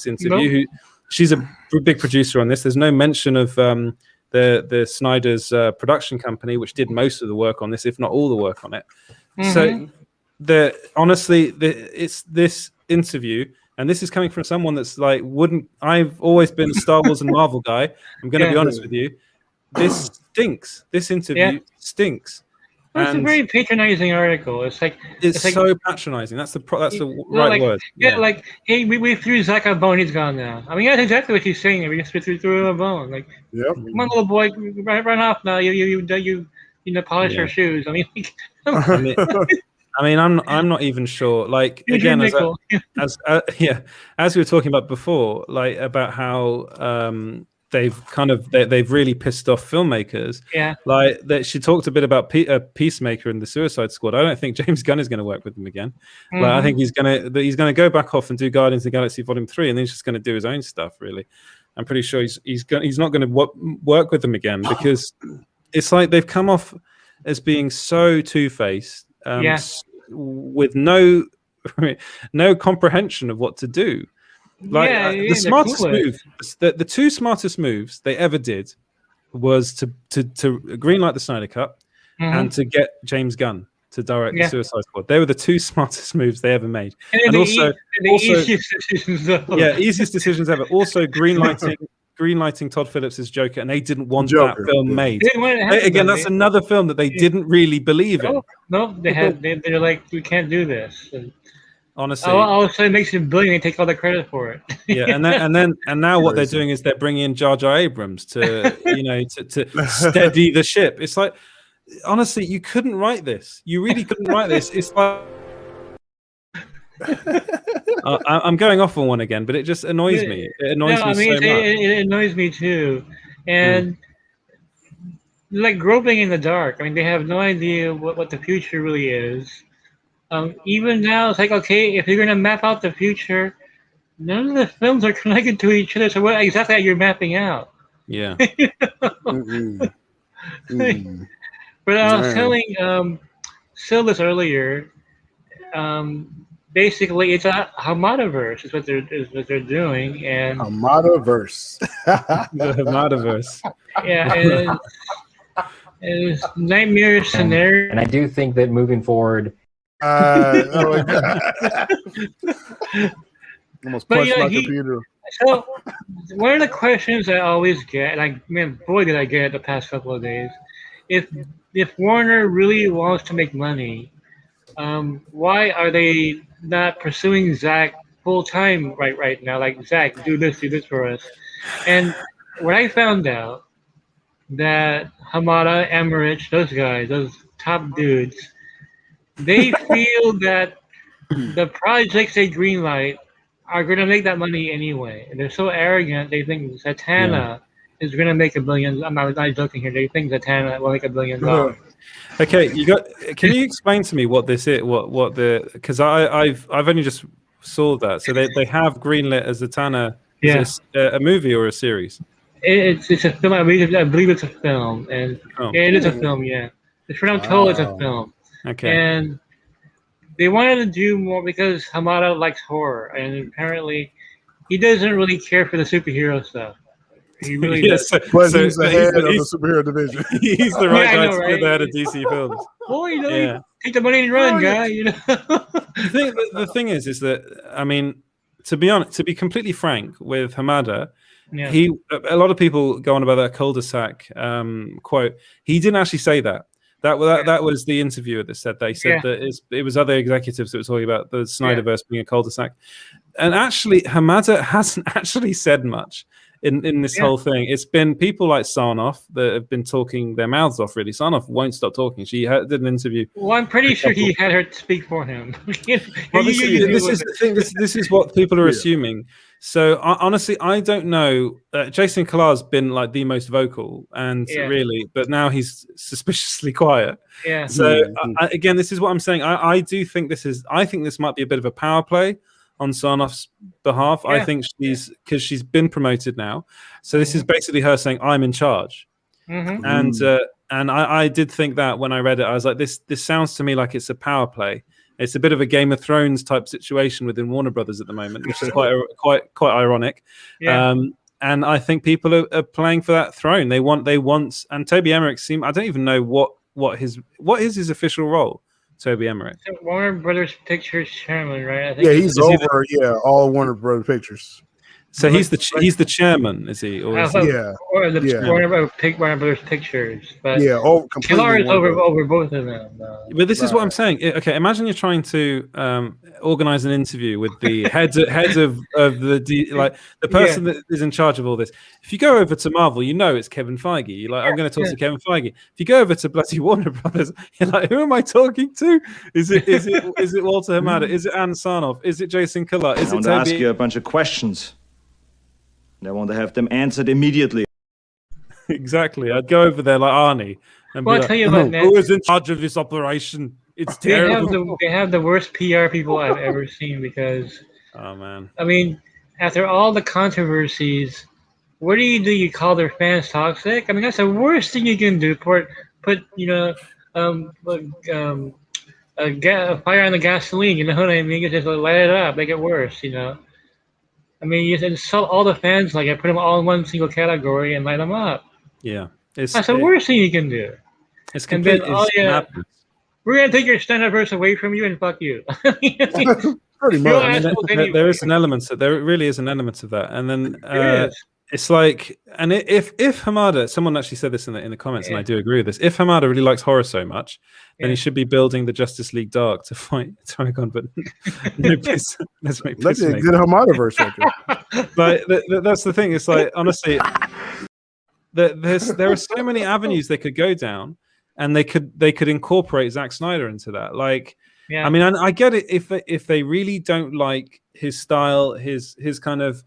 interview. She's a big producer on this. There's no mention of the Snyder's production company, which did most of the work on this, if not all the work on it. So it's this interview, and this is coming from someone that's like, I've always been a Star Wars and Marvel guy. I'm going to be honest with you. This stinks. This interview stinks. Well, it's a very patronizing article. It's so patronizing. That's the right word. Yeah, like, hey, we threw Zack a bone. He's gone now. I mean, that's exactly what she's saying. We just threw him a bone. Like, come on, little boy, run off now. You polish your shoes. I mean, I'm not even sure. Like, again, as we were talking about before, like about how they've really pissed off filmmakers. Yeah, like that. She talked a bit about Peacemaker and the Suicide Squad. I don't think James Gunn is going to work with them again. Like, I think he's gonna go back off and do Guardians of the Galaxy Volume 3, and then he's just going to do his own stuff. Really, I'm pretty sure he's not going to work with them again, because it's like they've come off as being so two-faced. With no comprehension of what to do. Like the smartest move, the two smartest moves they ever did was to greenlight the Snyder Cut and to get James Gunn to direct the Suicide Squad. They were the two smartest moves they ever made. And also easiest decisions ever. Yeah, easiest decisions ever. Also greenlighting Todd Phillips' Joker, and they didn't want that film made. Again, that's another film that they didn't really believe in. No, they're like, we can't do this. And honestly, all of a sudden it makes $1 billion. They take all the credit for it. Yeah, and now what they're doing is they're bringing in Jar Jar Abrams to to steady the ship. It's like, honestly, you couldn't write this. You really couldn't write this. It's like. I'm going off on one again, but it just annoys me. It annoys me so much. It annoys me too, and like groping in the dark. I mean, they have no idea what the future really is. Even now, it's like, okay, if you're going to map out the future, none of the films are connected to each other. So what exactly are you mapping out? Yeah. But I was telling Syllabus earlier. Basically, it's a Hamadaverse is what they're doing, and Hamadaverse. The Hamadaverse. Yeah, and it's nightmare scenario. And I do think that moving forward, Oh my God. Almost But, punched my computer. So one of the questions I always get, like, man, boy, did I get it the past couple of days. If Warner really wants to make money, why are they not pursuing Zack full time right now? Like, Zack, do this for us. And when I found out that Hamada, Emmerich, those guys, those top dudes, they feel that the projects they greenlight are going to make that money anyway. And they're so arrogant, they think Zatanna is going to make $1 billion. I'm not joking here. They think Zatanna will make $1 billion. Okay, can you explain to me what this is? What the, because I've only just saw that. So they have greenlit as Zatanna. Is it a movie or a series? It's a film. I believe it's a film, and it is a film. Yeah, as far as I'm told, it's a film. Okay. And they wanted to do more because Hamada likes horror, and apparently he doesn't really care for the superhero stuff. He really does. But he's the head of the superhero division. He's the right guy to be the head of DC Films. Boy, take the money and run, guy. The thing is that, I mean, to be honest, to be completely frank with Hamada, a lot of people go on about that cul-de-sac quote. He didn't actually say that. That was the interviewer that said that. He said that it was other executives that were talking about the SnyderVerse being a cul-de-sac. And actually, Hamada hasn't actually said much in this whole thing. It's been people like Sarnoff that have been talking their mouths off, really. Sarnoff won't stop talking. She did an interview. Well, I'm pretty sure he had her speak for him. Well, this is the thing. This is what people are assuming. So honestly, I don't know. Jason Killar's been like the most vocal, and really, but now he's suspiciously quiet. Yeah. So again, this is what I'm saying. I do think this is. I think this might be a bit of a power play on Sarnoff's behalf. I think because she's been promoted now. So this is basically her saying, "I'm in charge." And I did think that when I read it, I was like, this sounds to me like it's a power play. It's a bit of a Game of Thrones type situation within Warner Brothers at the moment, which is quite ironic. Yeah. And I think people are playing for that throne. They want, and Toby Emmerich I don't even know what is his official role. Toby Emmerich. So Warner Brothers Pictures chairman, right? I think he's over. All Warner Brothers Pictures. So he's the chairman, is he? Or is he? Or the Warner Brothers Pictures. But Killar is over both of them. But this is what I'm saying. Okay, imagine you're trying to organize an interview with the head of the person that is in charge of all this. If you go over to Marvel, you know it's Kevin Feige. You're like, I'm going to talk to Kevin Feige. If you go over to bloody Warner Brothers, you're like, who am I talking to? Is it Walter Hamada? Is it Ann Sarnoff? Is it Jason Killar? Is I want to ask you a bunch of questions. I want to have them answered immediately. Exactly. I'd go over there like Arnie and be like, who is in charge of this operation? It's terrible. They have the worst PR people I've ever seen because, oh man, I mean, after all the controversies, what do? You call their fans toxic? I mean, that's the worst thing you can do. Put a fire on the gasoline. You know what I mean? You just light it up, make it worse. I mean, you insult all the fans, like I put them all in one single category and light them up. Yeah, that's the worst thing you can do. It's complete. We're gonna take your SnyderVerse away from you and fuck you. Pretty much. There is an element. There really is an element of that, and then it's like, and if Hamada, someone actually said this in the comments, and I do agree with this. If Hamada really likes horror so much, then he should be building the Justice League Dark to fight Trigon. But let's make a good Hamada-verse. But that's the thing. It's like, honestly, there are so many avenues they could go down, and they could incorporate Zack Snyder into that. Like, I mean, I get it if they really don't like his style, his kind of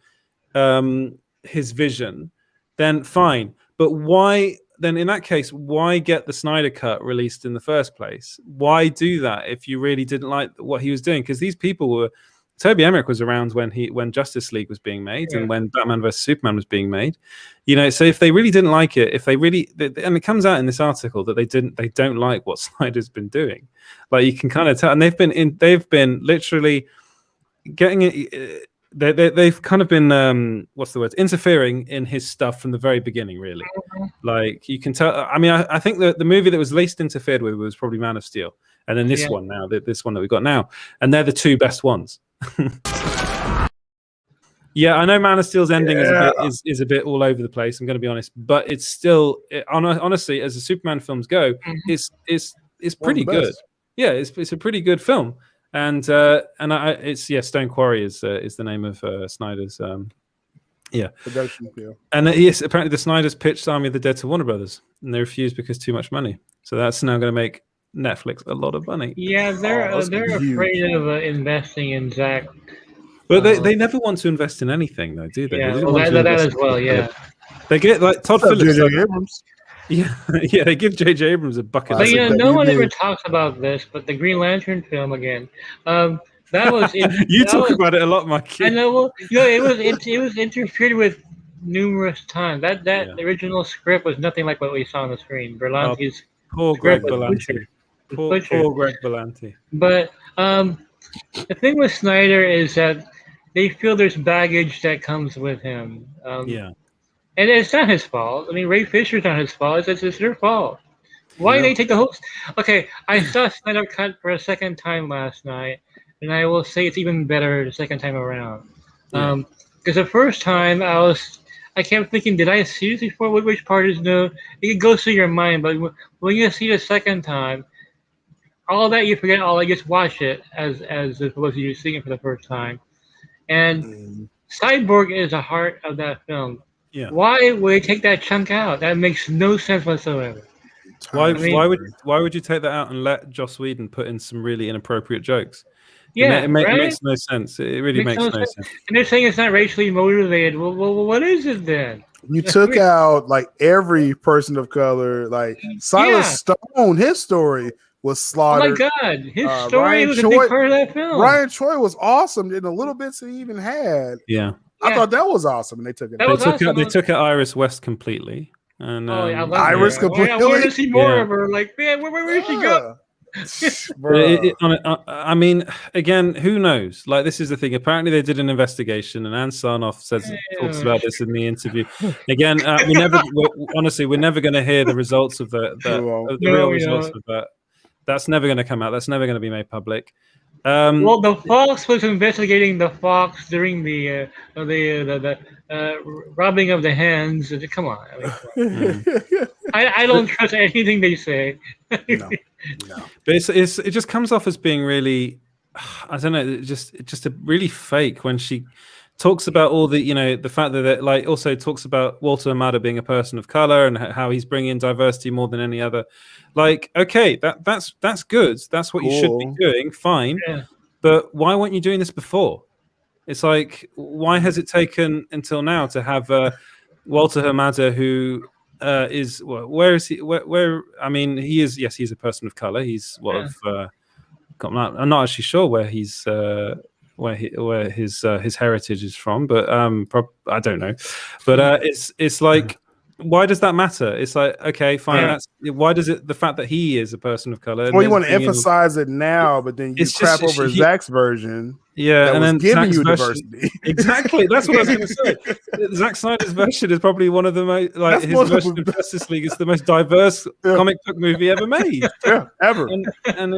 his vision, then fine. But why then in that case, why get the Snyder Cut released in the first place? Why do that if you really didn't like what he was doing? Because these people were, Toby Emmerich was around when Justice League was being made and when Batman vs Superman was being made. You know, so if they really didn't like it, and it comes out in this article that they don't like what Snyder's been doing. Like, you can kind of tell, and they've been literally getting it. they've kind of been what's the word, interfering in his stuff from the very beginning, really. Like you can tell. I mean, I think the movie that was least interfered with was probably Man of Steel, and then this one now, this one that we've got now, and they're the two best ones. Yeah, I know Man of Steel's ending is a bit all over the place. I'm going to be honest, but it's still honestly, as the Superman films go, it's pretty good. Yeah, it's a pretty good film. And Stone Quarry is the name of Snyder's production deal. And yes, apparently the Snyders pitched Army of the Dead to Warner Brothers, and they refused because too much money. So that's now going to make Netflix a lot of money. Yeah, they're afraid of investing in Zack. But they never want to invest in anything, though, do they? Yeah, they that as well. Yeah, they get like Todd Phillips. J.J. Abrams. Yeah, they give J.J. Abrams a bucket. But no one ever talks about this. But the Green Lantern film again, that was you talk about it a lot, Mike. I know. Well, it was interfered with numerous times. The original script was nothing like what we saw on the screen. Berlanti's poor Greg Berlanti. Poor Greg Berlanti. But the thing with Snyder is that they feel there's baggage that comes with him. And it's not his fault. I mean, Ray Fisher's not his fault. It's their fault. Why did they take the whole... Okay, I saw Snyder Cut for a second time last night, and I will say it's even better the second time around. Because the first time I kept thinking, did I see this before? Which part is new? It goes through your mind, but when you see it the second time, all that you forget, all I just watch it as opposed to you seeing it for the first time. And Cyborg is the heart of that film. Yeah. Why would they take that chunk out? That makes no sense whatsoever. Why would you take that out and let Joss Whedon put in some really inappropriate jokes? Yeah, it makes no sense. It really makes no sense. And they're saying it's not racially motivated. Well, what is it then? You took out like every person of color, like Silas Stone. His story was slaughtered. Oh my God, his story was a big part of that film. Ryan Choi was awesome in the little bits he even had. Yeah. I thought that was awesome, and they took it. They took out Iris West completely, and Iris completely. I wanted to see more of her. Like, man, where did she go? I mean, again, who knows? Like, this is the thing. Apparently, they did an investigation, and Ann Sarnoff talks about this in the interview. Again, we're never going to hear the results of the real results of that. That's never going to come out. That's never going to be made public. Well, the Fox was investigating the Fox during the robbing of the hens. Come on, I don't trust anything they say. No. But it just comes off as being really, I don't know, just a really fake when she talks about all the the fact that like also talks about Walter Amada being a person of color and how he's bringing diversity more than any other. Like, okay, that's good. That's what you should be doing. Fine. Yeah. But why weren't you doing this before? It's like, why has it taken until now to have Walter Hamada, who where is he? Where I mean, he is. Yes, he's a person of color. He's I'm not actually sure where he's where his heritage is from, but I don't know. But it's like, why does that matter? It's like, okay, fine. Why does it? The fact that he is a person of color. Well, you want to emphasize it now, but then you crap over Zack's version. Yeah, and then giving Zack's you diversity. Exactly, that's what I was going to say. Zack Snyder's version is probably one of the most his version of Justice League is the most diverse comic book movie ever made. Yeah, ever. And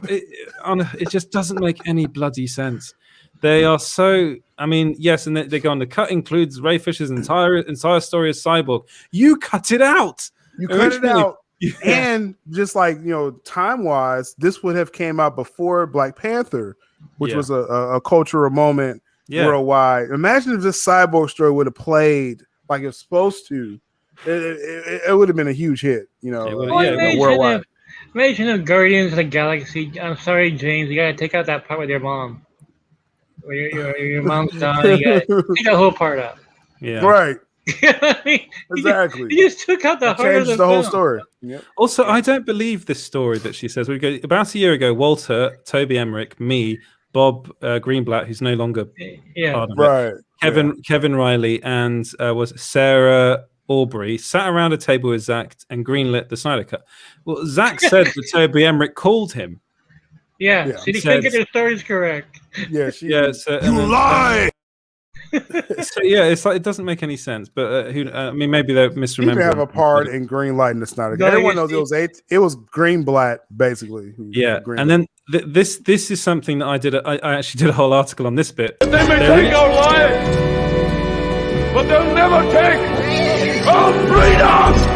it just doesn't make any bloody sense. They are so. I mean, yes, and they go on. The cut includes Ray Fisher's entire story as Cyborg. You cut it out. You cut it out. And just like, time wise, this would have came out before Black Panther, which was a cultural moment worldwide. Imagine if this Cyborg story would have played like it's supposed to. It would have been a huge hit, worldwide. Imagine if Guardians of the Galaxy. I'm sorry, James, you gotta take out that part with your mom. Where your mom's dying, you gotta take that whole part out. Yeah, right. I mean, exactly. You just took out the heart of the whole story. Yep. Also, I don't believe this story that she says. We go about a year ago. Walter, Toby Emmerich, me, Bob Greenblatt, who's no longer part of it, Kevin Riley, and was Sarah Aubrey sat around a table with Zack and greenlit the Snyder Cut. Well, Zack said that Toby Emmerich called him. Yeah. See, they couldn't get their stories correct. Yeah, you lie. So yeah, it's like it doesn't make any sense. But I mean, maybe they're misremembering. He didn't have a part in green light in the Snyder. No, Everyone knows it was Greenblatt basically. Yeah, and then this is something that I actually did a whole article on this bit. They may take our lives, but they'll never take our freedom.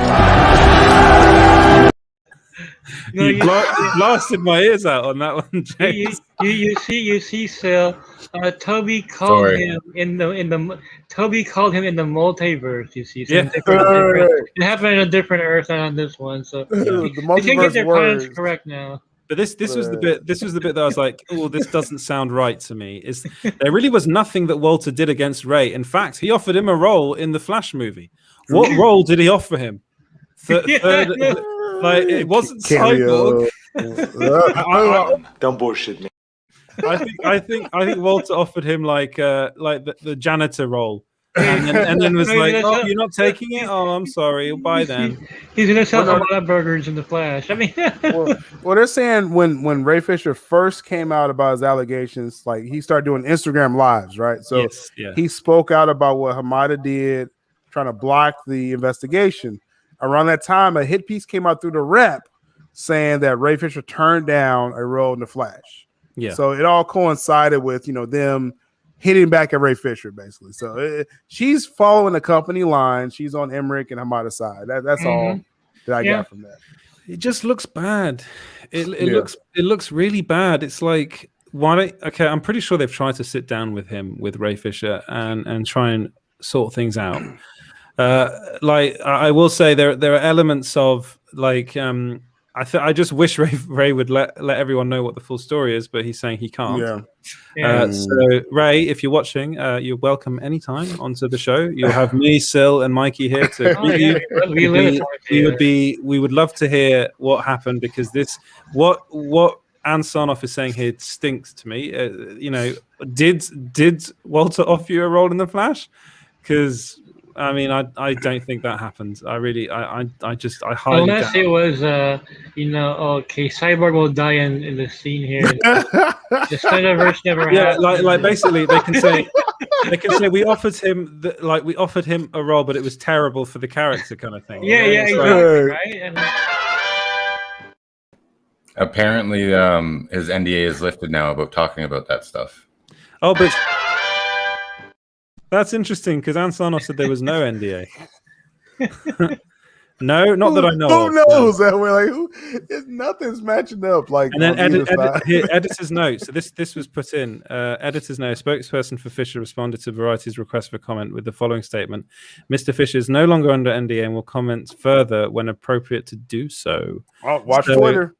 No, you blasted my ears out on that one, James. You see, Sil. Toby called him in the Toby called him in the multiverse. You see, so it happened in a different Earth than on this one. So they can get their puns correct now. But this was the bit. This was the bit that I was like, "Oh, this doesn't sound right to me." There really was nothing that Walter did against Ray. In fact, he offered him a role in the Flash movie. What role did he offer him? Like it wasn't Cyborg. Don't bullshit me. I think Walter offered him like the janitor role, and then was like, "Oh, you're not taking it? Oh, I'm sorry. Bye then." He's gonna sell a lot of burgers in the Flash. I mean, well, they're saying when Ray Fisher first came out about his allegations, like he started doing Instagram lives, right? So he spoke out about what Hamada did, trying to block the investigation. Around that time, a hit piece came out through the Rep saying that Ray Fisher turned down a role in the Flash. Yeah. So it all coincided with them hitting back at Ray Fisher, basically. So she's following the company line. She's on Emmerich and Hamada's side. That's all that I got from that. It just looks bad. It looks really bad. It's like okay, I'm pretty sure they've tried to sit down with Ray Fisher and try and sort things out. Like I will say there are elements of like I just wish Ray would let everyone know what the full story is, but he's saying he can't. So Ray, if you're watching, you're welcome anytime onto the show. You'll have me, Sil, and Mikey here to greet you. We would love to hear what happened, because what Ann Sarnoff is saying here stinks to me. Did Walter offer you a role in the Flash? Because I mean, I don't think that happened. I highly unless doubt. It was, okay, Cyborg will die in the scene here. The SnyderVerse never happened. Yeah, like basically they can say we offered him a role, but it was terrible for the character, kind of thing. Yeah, exactly, right. And apparently, his NDA is lifted now about talking about that stuff. Oh, but. That's interesting, because Ann Sarnoff said there was no NDA. No, not that I know. Who knows? That we're like, nothing's matching up. Like, and then editor's note. So this was put in. Editor's note. Spokesperson for Fisher responded to Variety's request for comment with the following statement: "Mr. Fisher is no longer under NDA and will comment further when appropriate to do so." Watch Twitter.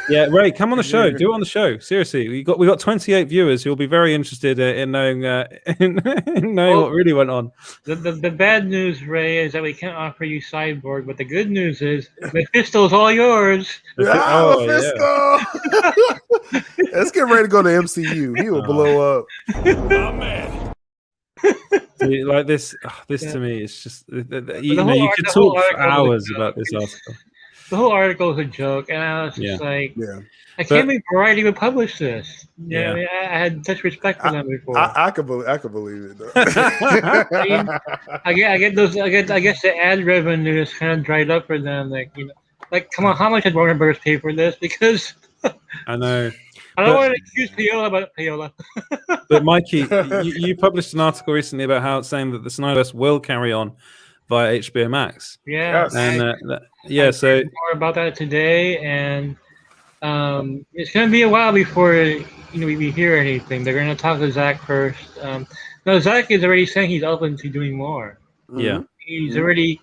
Yeah, Ray, come on the show. Do it on the show. Seriously, we got 28 viewers who will be very interested in knowing what really went on. The bad news, Ray, is that we can't offer you Cyborg, but the good news is Mephisto's all yours. Mephisto! Let's get ready to go to MCU. He will blow up. Oh man. Dude, like this to me, it's just you could talk for hours about this article. The whole article is a joke, and I was just I can't believe Variety would publish this. I mean, I had such respect for them before. I could believe it. Though. I guess the ad revenue is kind of dried up for them. Like come on, how much did WarnerMedia pay for this? Because I know. I don't want to accuse Paola about Paola. But Mikey, you published an article recently about how it's saying that the SnyderVerse will carry on via HBO Max. Yeah, and so more about that today, and it's going to be a while before we hear anything. They're going to talk to Zack first. No, Zack is already saying he's open to doing more. Yeah, he's already.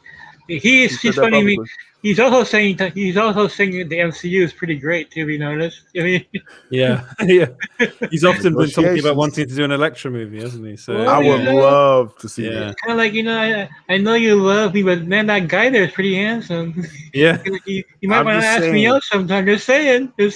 He's funny me. He's also saying the MCU is pretty great too. Have you noticed? I mean, yeah. He's often been talking about wanting to do an Elektra movie, hasn't he? So I would love to see that. Kind of like I know you love me, but man, that guy there is pretty handsome. Yeah, you might want to ask me out sometime. Just saying. I'm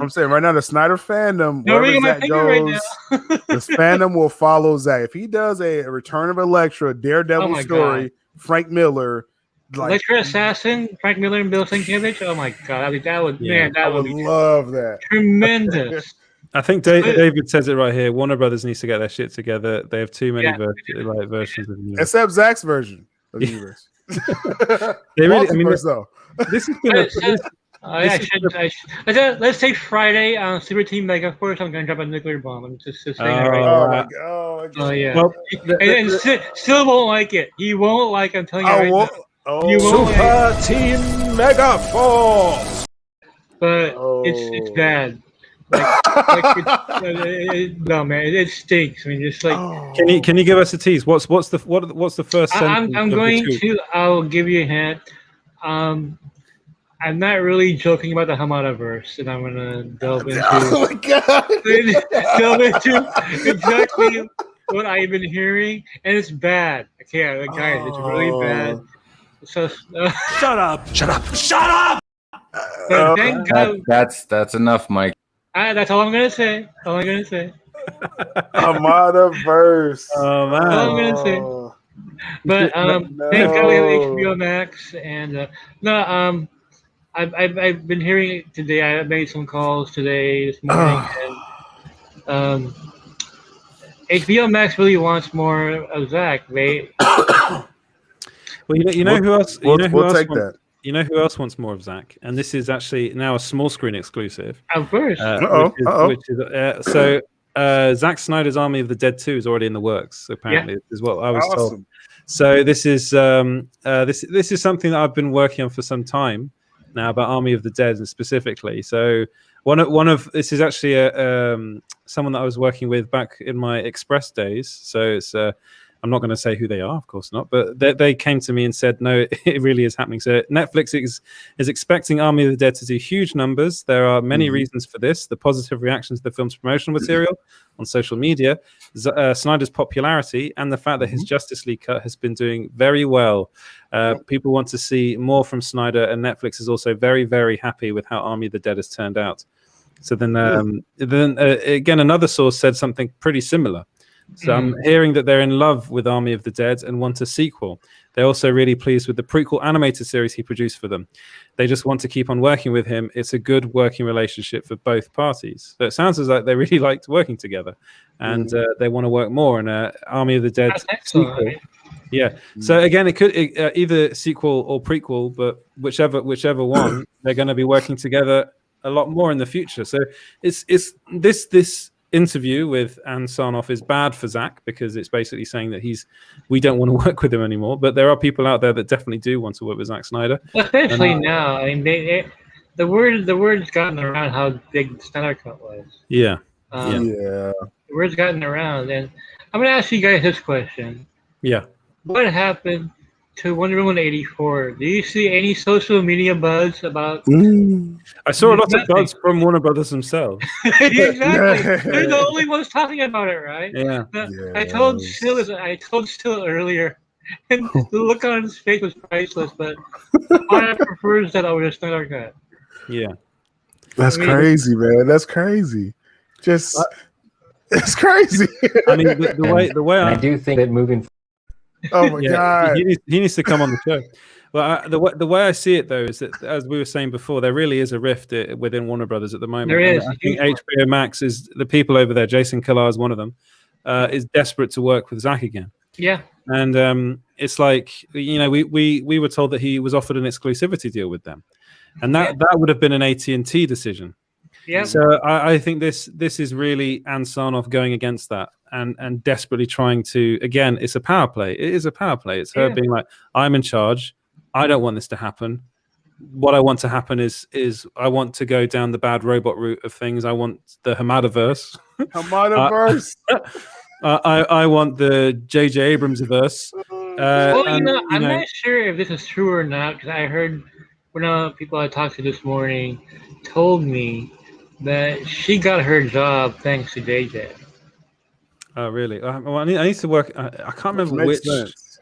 saying right now the Snyder fandom. No, really, my finger right now. The fandom will follow Zack if he does a Return of Elektra, Daredevil story. God. Frank Miller. Electra Assassin, Frank Miller and Bill Sienkiewicz. Oh my god, that would love that. Tremendous. I think David says it right here. Warner Brothers needs to get their shit together. They have too many versions of the universe. Except Zack's version of the universe. They really, I mean, though. This has been let's take Friday on Super Team Megaforce. I'm going to drop a nuclear bomb. I'm just saying that right now. Oh yeah. Well, and still won't like it. He won't like. I'm telling you right now. You won't Super Team Megaforce. But it's bad. No man, it stinks. I mean, just like. Can you give us a tease? What's the first sentence? I'll give you a hint. I'm not really joking about the SnyderVerse, and I'm gonna delve into. Oh my god! Delve into exactly what I've been hearing, and it's bad. Okay, guys, it's really bad. So shut up! Thank God. That's enough, Mike. That's all I'm gonna say. SnyderVerse. Oh man. All I'm gonna say. But thank God we have HBO Max, and I've been hearing it today. I made some calls this morning, and HBO Max really wants more of Zack. Well, you know who else? We'll take that. You know who else wants more of Zack? And this is actually now a small screen exclusive. Of course. Zack Snyder's Army of the Dead 2 is already in the works. Apparently, is what I was told. So this is this is something that I've been working on for some time now about Army of the Dead specifically. So one of this is actually someone that I was working with back in my Express days. So it's I'm not going to say who they are, of course not, but they came to me and said, no, it really is happening. So Netflix is expecting Army of the Dead to do huge numbers. There are many reasons for this. The positive reactions to the film's promotional material on social media, Snyder's popularity, and the fact that his Justice League cut has been doing very well. People want to see more from Snyder, and Netflix is also very, very happy with how Army of the Dead has turned out. So then again, another source said something pretty similar. So I'm hearing that they're in love with Army of the Dead and want a sequel. They're also really pleased with the prequel animated series he produced for them. They just want to keep on working with him. It's a good working relationship for both parties. So it sounds as like they really liked working together, and they want to work more. And Army of the Dead sequel. Yeah. So again, it could either sequel or prequel, but whichever one, they're going to be working together a lot more in the future. So it's this interview with Ann Sarnoff is bad for Zack because it's basically saying that we don't want to work with him anymore. But there are people out there that definitely do want to work with Zack Snyder. Especially now. I mean, the word's gotten around how big the Snyder Cut was. Yeah. The word's gotten around, and I'm gonna ask you guys this question. Yeah. What happened to Wonder Woman 84? Do you see any social media buzz about? I saw a lot of buzz from Warner Brothers themselves. Exactly. They're the only ones talking about it, right? Yeah. I told Still earlier, and the look on his face was priceless. But I prefers that over the Snyder Cut. Yeah. That's crazy, man. That's crazy. It's crazy. I mean, the way I do think that moving. Oh my god! He needs to come on the show. Well, the way I see it though is that, as we were saying before, there really is a rift within Warner Brothers at the moment. There is. I think HBO Max is the people over there. Jason Kilar is one of them. Is desperate to work with Zack again. Yeah. And it's like, you know, we were told that he was offered an exclusivity deal with them, and that would have been an AT&T decision. Yeah. So I think this is really Ann Sarnoff going against that and desperately trying to, again, it's a power play. It is a power play. It's her being like, I'm in charge. I don't want this to happen. What I want to happen is I want to go down the bad robot route of things. I want the SnyderVerse. SnyderVerse. I want the J.J. Abrams-verse. I'm not sure if this is true or not, because I heard one of the people I talked to this morning told me that she got her job thanks to JJ. Oh, really? Well, I need to work. I can't remember which. Sense.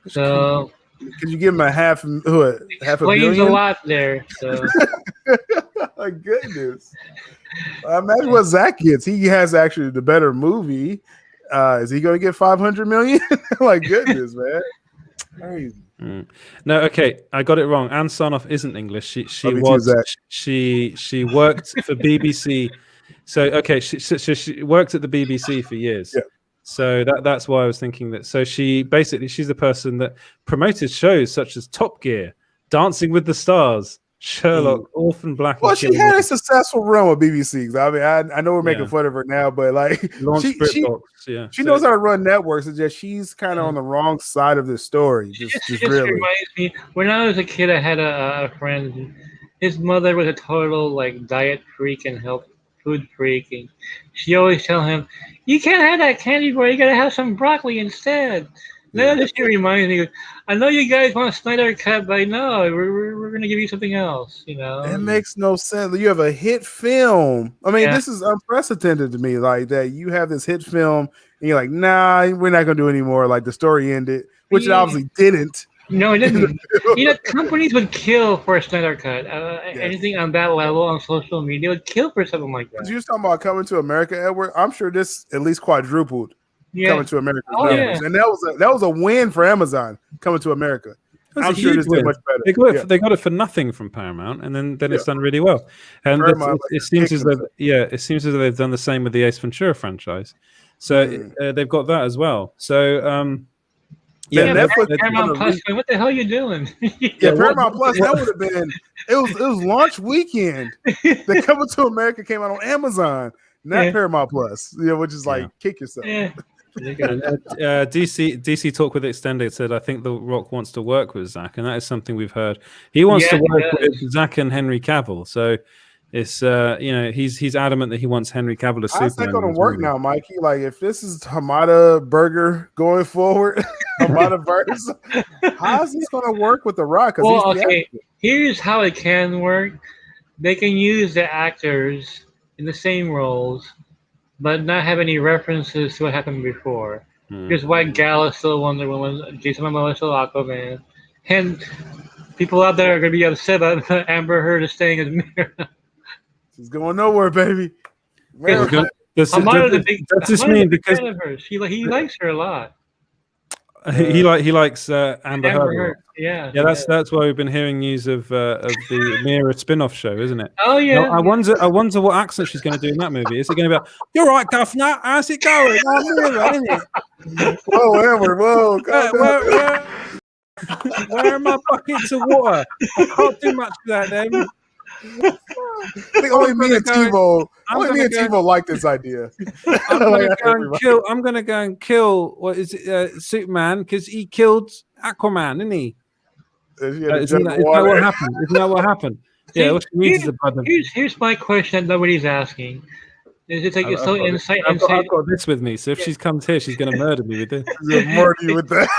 So, could you give him a half a million? Explains a lot there. So. My goodness. Imagine what Zack gets. He has actually the better movie. Is he going to get 500 million? My goodness, man. Crazy. No, okay, I got it wrong. Ann Sarnoff isn't English. She worked for BBC. So okay, she worked at the BBC for years. Yeah. So that's why I was thinking that. So she's the person that promoted shows such as Top Gear, Dancing with the Stars, Sherlock, Orphan Black. Well, she had a successful run with BBC. I mean, I know we're making fun of her now, but like she knows how to run networks. It's just she's kind of on the wrong side of this story. Just really reminds me. When I was a kid, I had a friend. His mother was a total like diet freak and health food freak, and she always tell him, "You can't have that candy bar. You gotta have some broccoli instead." That just reminds me. I know you guys want a Snyder cut, but no, we're gonna give you something else. You know, it makes no sense. You have a hit film. I mean, this is unprecedented to me. Like that, you have this hit film, and you're like, "Nah, we're not gonna do any more." Like the story ended, which it obviously didn't. No, it didn't. Companies would kill for a Snyder cut. Anything on that level on social media would kill for something like that. You were talking about Coming to America, Edward. I'm sure this at least quadrupled. Coming to America, and that was a win for Amazon. Coming to America, I'm sure this did much better. They got it for nothing from Paramount, and then it's done really well. And it seems as though they've done the same with the Ace Ventura franchise. So they've got that as well. So Netflix, Paramount Plus. What the hell are you doing? Paramount Plus. That would have been. It was launch weekend. The Coming to America came out on Amazon, not Paramount Plus. Which is like kick yourself. Yeah. DC Talk with Extended said, I think The Rock wants to work with Zack, and that is something we've heard. He wants to work with Zack and Henry Cavill, so it's he's adamant that he wants Henry Cavill as Superman. How's that going to work now, Mikey? Like if this is Hamada Burger going forward, Hamada Verse, how is this going to work with The Rock? Well, here's how it can work. They can use the actors in the same roles, but not have any references to what happened before. Because White Gal is still Wonder Woman, Jason Momoa is still Aquaman, and people out there are going to be upset about Amber Heard is staying as Mira. She's going nowhere, baby. Does this mean because he likes her a lot? He likes Amber Heard. Yeah. That's why we've been hearing news of the Mira spin-off show, isn't it? Oh yeah. I wonder what accent she's going to do in that movie. Is it going to be like, "You're right, Governor. How's it going?" Mira, isn't it? Whoa, Amber, whoa. Where are my buckets of water? I can't do much for that then. I think only me and TiVo like this idea. I'm gonna go and kill what is it, Superman, because he killed Aquaman, didn't he? Isn't that what happened? Isn't that what happened? Yeah, what she needs is a brother. Here's my question that nobody's asking. Is it like so insight? I've got this with me, so if she comes here, she's gonna murder me with this. Murder you with that.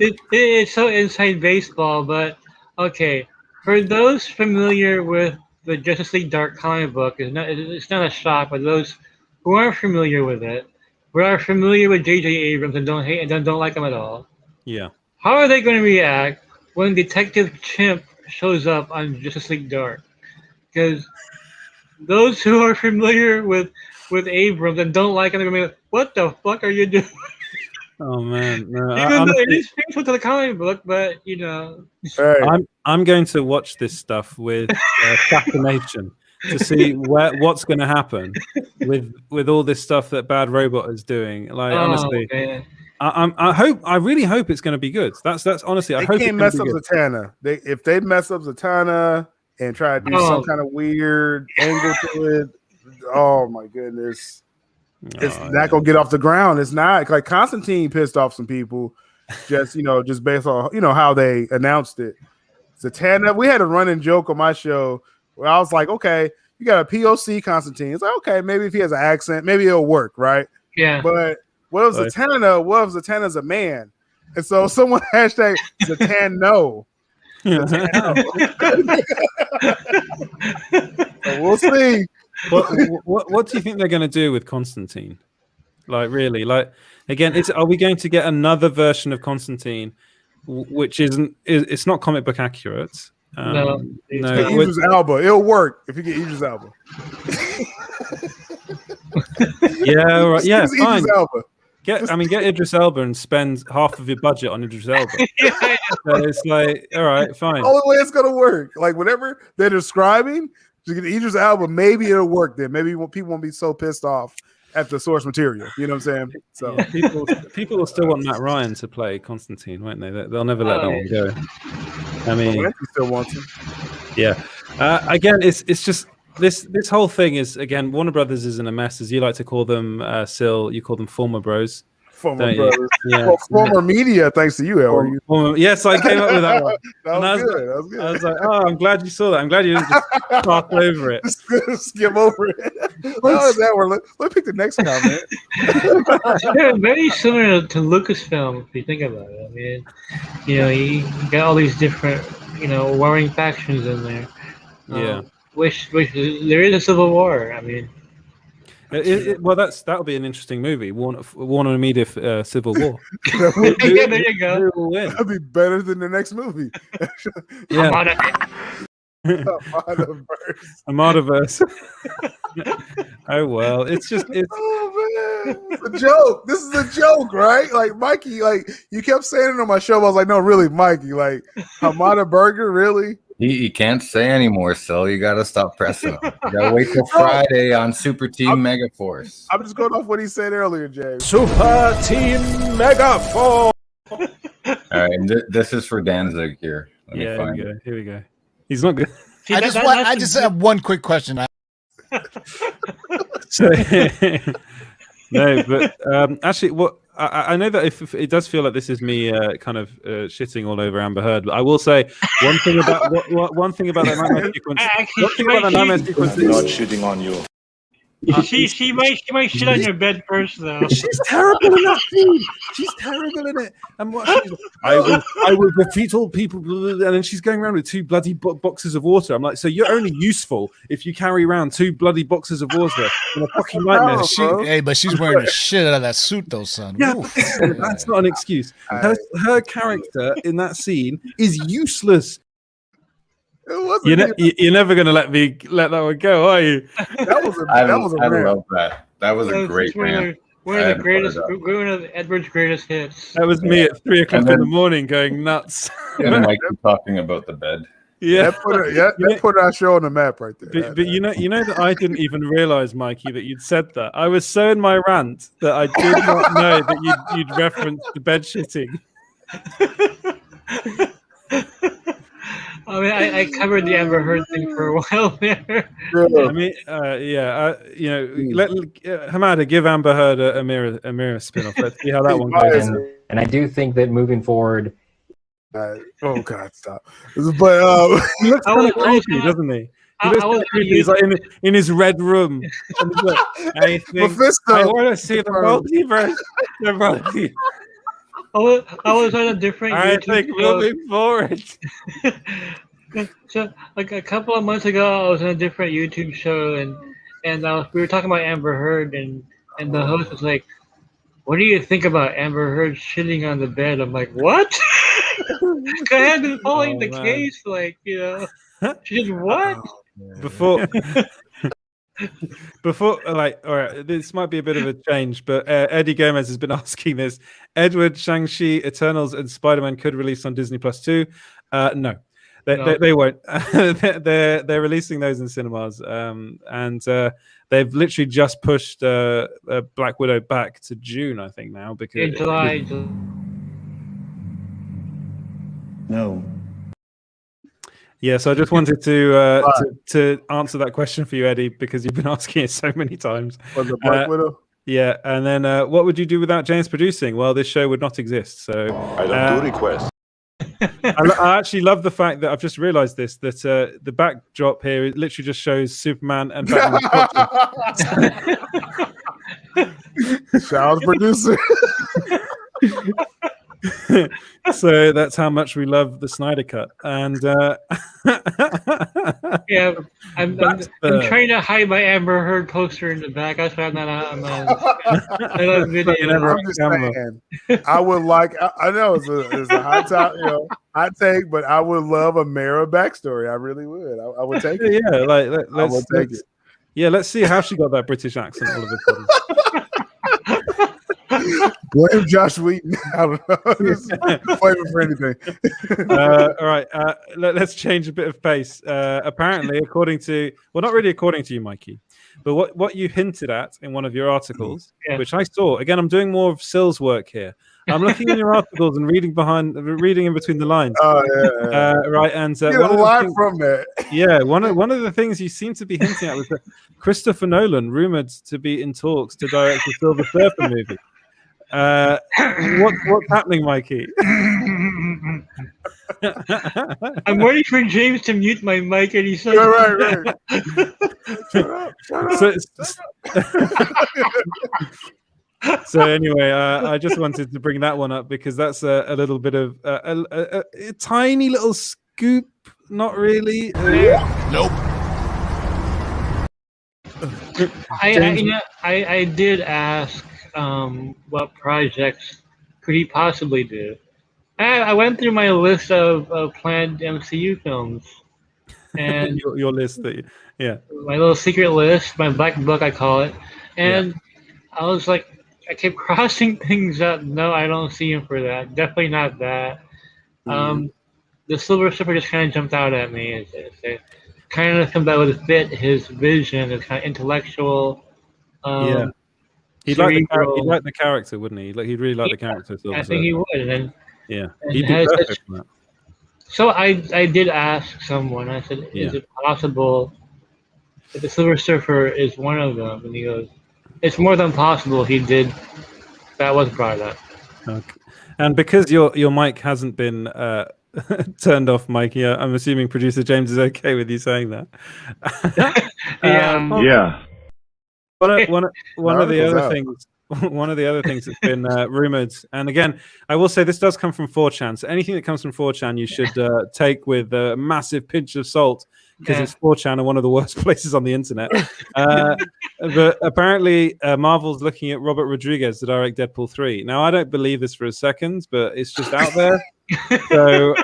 It's so inside baseball, but okay. For those familiar with the Justice League Dark comic book, it's not a shock, but those who aren't familiar with it, who are familiar with J.J. Abrams and don't like him at all. Yeah. How are they going to react when Detective Chimp shows up on Justice League Dark? Because those who are familiar with Abrams and don't like him, they're going to be like, "What the fuck are you doing?" Oh man, no, even though it is faithful to the comic book, but I'm going to watch this stuff with fascination to see what's going to happen with all this stuff that Bad Robot is doing. Like honestly, I really hope it's going to be good. That's honestly, I hope they can't mess up Zatanna. If they mess up Zatanna and try to do some kind of weird angle to it, oh my goodness. It's not gonna get off the ground. It's not like Constantine pissed off some people, just based on how they announced it. Zatanna, we had a running joke on my show where I was like, okay, you got a POC Constantine. It's like, okay, maybe if he has an accent, maybe it'll work, right? Yeah. But what if Zatanna? What if Zatanna's a man? And so someone hashtag Zatanno. So we'll see. What do you think they're going to do with Constantine? Like, really? Like, again, are we going to get another version of Constantine, which it's not comic book accurate? No. Idris Elba. It'll work if you get Idris Elba. Yeah, right. Yeah, fine. Get Idris Elba and spend half of your budget on Idris Elba. So it's like, all right, fine. Only way it's gonna work. Like whatever they're describing, to get Idris Elba, maybe it'll work. Then maybe people won't be so pissed off at the source material. You know what I'm saying? So people will still want Matt Ryan to play Constantine, won't they? They'll never let that one go. I mean, he still wants him. Yeah. Again, it's just this whole thing is, again, Warner Brothers is in a mess, as you like to call them. Sil, you call them former bros. Former brothers. Yeah. Well, former media, thanks to you, Elway. Yes, I came up with that one. That was good. I was like, oh, I'm glad you saw that. I'm glad you didn't just talk over it. Skim over it. Let's pick the next comment. They're very similar to Lucasfilm, if you think about it. I mean, you got all these different, warring factions in there. Yeah. Which there is a civil war. I mean. Well, that'll be an interesting movie. WarnerMedia Civil War. Yeah, there you go. That'd be better than the next movie. Yeah. SnyderVerse. Oh well, it's. Oh man, it's a joke. This is a joke, right? Like Mikey, like you kept saying it on my show. I was like, no, really, Mikey, like Hamada Burger, really? You can't say anymore, so you got to stop pressing him. You got to wait till Friday on Super Team Megaforce. I'm just going off what he said earlier, James. Super Team Megaforce. All right, and this is for Danzig here. Here we go. He's not good. See, I just have one quick question. No, but actually, what I know that if it does feel like this is me kind of shitting all over Amber Heard, but I will say one thing about one thing about that nightmare sequence. One thing about that nightmare sequence is not shooting on you. She might shit on your bed first, though. She's terrible in that scene. She's terrible in it. And what I will defeat all people. And then she's going around with 2 bloody boxes of water. I'm like, so you're only useful if you carry around 2 bloody boxes of water in a fucking nightmare. But she's wearing the shit out of that suit, though, son. Yeah, that's not an excuse. Her character in that scene is useless. You're never going to let that one go, are you? I love that. That was a great rant. One of Edward's greatest hits. That was me at 3 o'clock in the morning going nuts. And Mike talking about the bed. Yeah, that put our show on the map right there. But you know that I didn't even realize, Mikey, that you'd said that. I was so in my rant that I did not know that you'd referenced the bed shitting. I mean, I covered the Amber Heard thing for a while there. I mean, Hamada, give Amber Heard a mirror spin-off. Let's see how that one goes. And I do think that moving forward. Oh God, stop! But he looks kind of creepy, doesn't he? He's like in his red room. And he's like, I want to see the multiverse. I was on a different YouTube think moving forward. So, like a couple of months ago, I was on a different YouTube show, and we were talking about Amber Heard, and the host was like, "What do you think about Amber Heard shitting on the bed?" I'm like, "What?" I had been following the case, like she did what? Before, like, all right, this might be a bit of a change, but Eddie Gomez has been asking this. Edward, Shang-Chi, Eternals, and Spider-Man could release on Disney Plus too. No, they won't. They're releasing those in cinemas, and they've literally just pushed Black Widow back to June, I think now, because in July. No. Yeah, so I just wanted to answer that question for you, Eddie, because you've been asking it so many times. Was it Black Widow? Yeah, and then what would you do without James producing? Well, this show would not exist. So I don't do requests. I actually love the fact that I've just realised this, that the backdrop here it literally just shows Superman and Batman. Shout out producer. So that's how much we love the Snyder Cut, and yeah, I'm trying to hide my Amber Heard poster in the back. That's why I'm not on video. I would like. I know it's a hot top, hot take, but I would love a Mara backstory. I really would. I would take it. Yeah, like let's take it. Yeah, let's see how she got that British accent all of a sudden. Blame Josh Whedon. I don't know. Just blame him for anything. All right. Let's change a bit of pace. Apparently, not really according to you, Mikey, but what you hinted at in one of your articles, which I saw. Again, I'm doing more of Sil's work here. I'm looking in your articles and reading in between the lines. Oh yeah. Right, and get a line from that. Yeah, one of the things you seem to be hinting at was that Christopher Nolan rumored to be in talks to direct the Silver Surfer movie. What's happening, Mikey? I'm waiting for James to mute my mic, and he said, "Right. Shut up. So anyway, I just wanted to bring that one up because that's a little bit of a tiny little scoop. Not really. Nope. I did ask what projects could he possibly do. I went through my list of planned MCU films, and your list, my little secret list, my black book, I call it, and I was like, I kept crossing things up. No, I don't see him for that. Definitely not that. The Silver Surfer just kind of jumped out at me. It's kind of something that would fit his vision. It's kind of intellectual. He'd like the character, wouldn't he? Like he'd really like the character. I think he would. And he'd be perfect for that. So I did ask someone. I said, "Is it possible that the Silver Surfer is one of them?" And he goes, "It's more than possible." That was brought up. Okay. And because your mic hasn't been turned off, Mikey, I'm assuming producer James is okay with you saying that. One of the other things that's been rumored, and again, I will say this does come from 4chan. So anything that comes from 4chan, you should take with a massive pinch of salt, because it's 4chan and one of the worst places on the internet. But apparently, Marvel's looking at Robert Rodriguez to direct Deadpool 3. Now, I don't believe this for a second, but it's just out there. So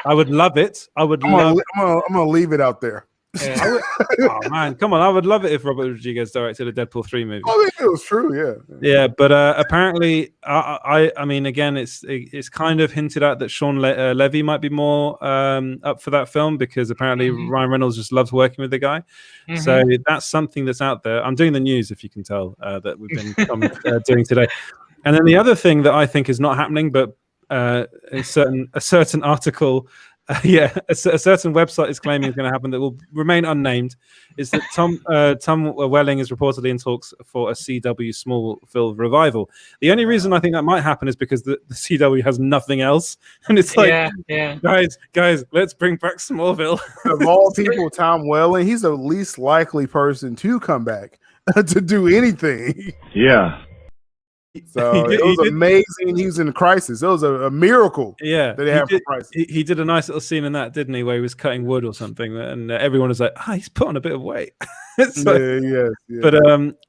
I would love it. I'm gonna leave it out there. Oh man, come on! I would love it if Robert Rodriguez directed a Deadpool 3 movie. I think it was true, yeah. But apparently, I mean, again, it's kind of hinted at that Sean Levy might be more up for that film, because apparently Ryan Reynolds just loves working with the guy. So that's something that's out there. I'm doing the news, if you can tell, that we've been doing today. And then the other thing that I think is not happening, but a certain article. A certain website is claiming is going to happen that will remain unnamed, is that Tom Welling is reportedly in talks for a CW Smallville revival. The only reason I think that might happen is because the CW has nothing else, and it's like, guys, let's bring back Smallville. Of all people, Tom Welling, he's the least likely person to come back to do anything. Yeah. So it was amazing. He was in Crisis. It was a miracle. Yeah, that he had for Crisis. He did a nice little scene in that, didn't he? Where he was cutting wood or something, and everyone was like, he's put on a bit of weight." Yeah. But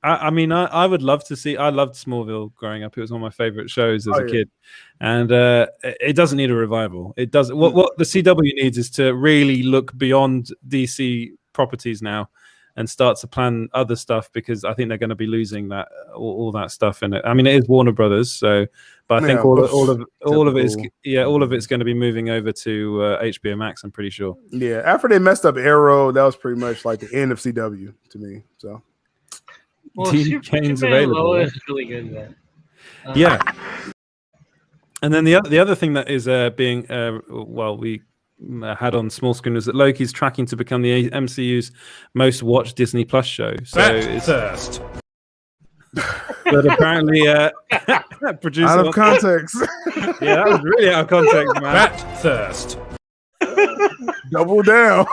I mean, I would love to see. I loved Smallville growing up. It was one of my favorite shows as a kid, and it doesn't need a revival. It doesn't. What the CW needs is to really look beyond DC properties now and start to plan other stuff, because I think they're going to be losing that all that stuff in it. I mean, it is Warner Brothers, so, but I think all of it's going to be moving over to HBO Max. I'm pretty sure. Yeah, after they messed up Arrow, that was pretty much like the end of CW to me. So, Dean Kane's available. Is really good then. Yeah, and then the other thing that is being we had on small screen was that Loki's tracking to become the MCU's most watched Disney Plus show. So it's thirst. But apparently, producer out of context. Yeah, that was really out of context, man. Fat thirst. Double down.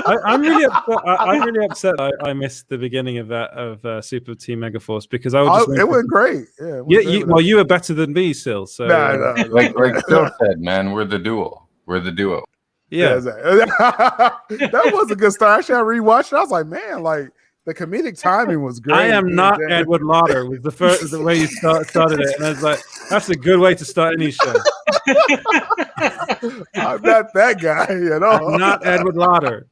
I'm really upset. I missed the beginning of that of Super Team Megaforce, because I was it went great. You were better than me, Sil. So like Phil said, man, we're the duo. Yeah, that was a good start. Actually, I rewatched it. I was like, man, like the comedic timing was great. I am not Edward Lauder was the way you started it, and I was like, that's a good way to start any show. I'm not that guy, I'm not Edward Lauder.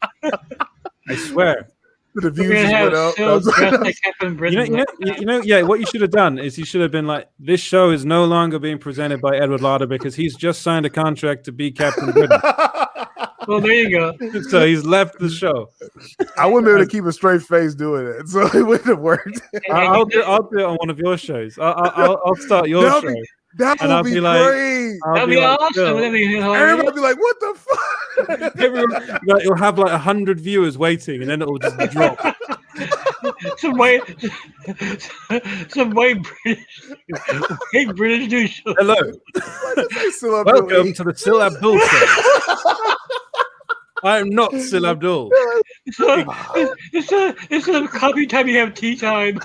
I swear. The views We're just gonna went have up. Phil dressed like Captain Britain. Yeah. What you should have done is you should have been like, this show is no longer being presented by Edward Lauder because he's just signed a contract to be Captain Britain. Well, there you go. So he's left the show. I wouldn't be able to keep a straight face doing it, so it wouldn't have worked. I'll do it on one of your shows. I'll start your show. That would be great. That'd be awesome. That'd be hilarious. Everybody would be like, "What the fuck?" Everyone, you'll have like 100 viewers waiting, and then it will just drop. Some white British news show. Hello. Welcome to the Sil Abdul show. I am not Sil Abdul. It's a coffee time. You have tea time.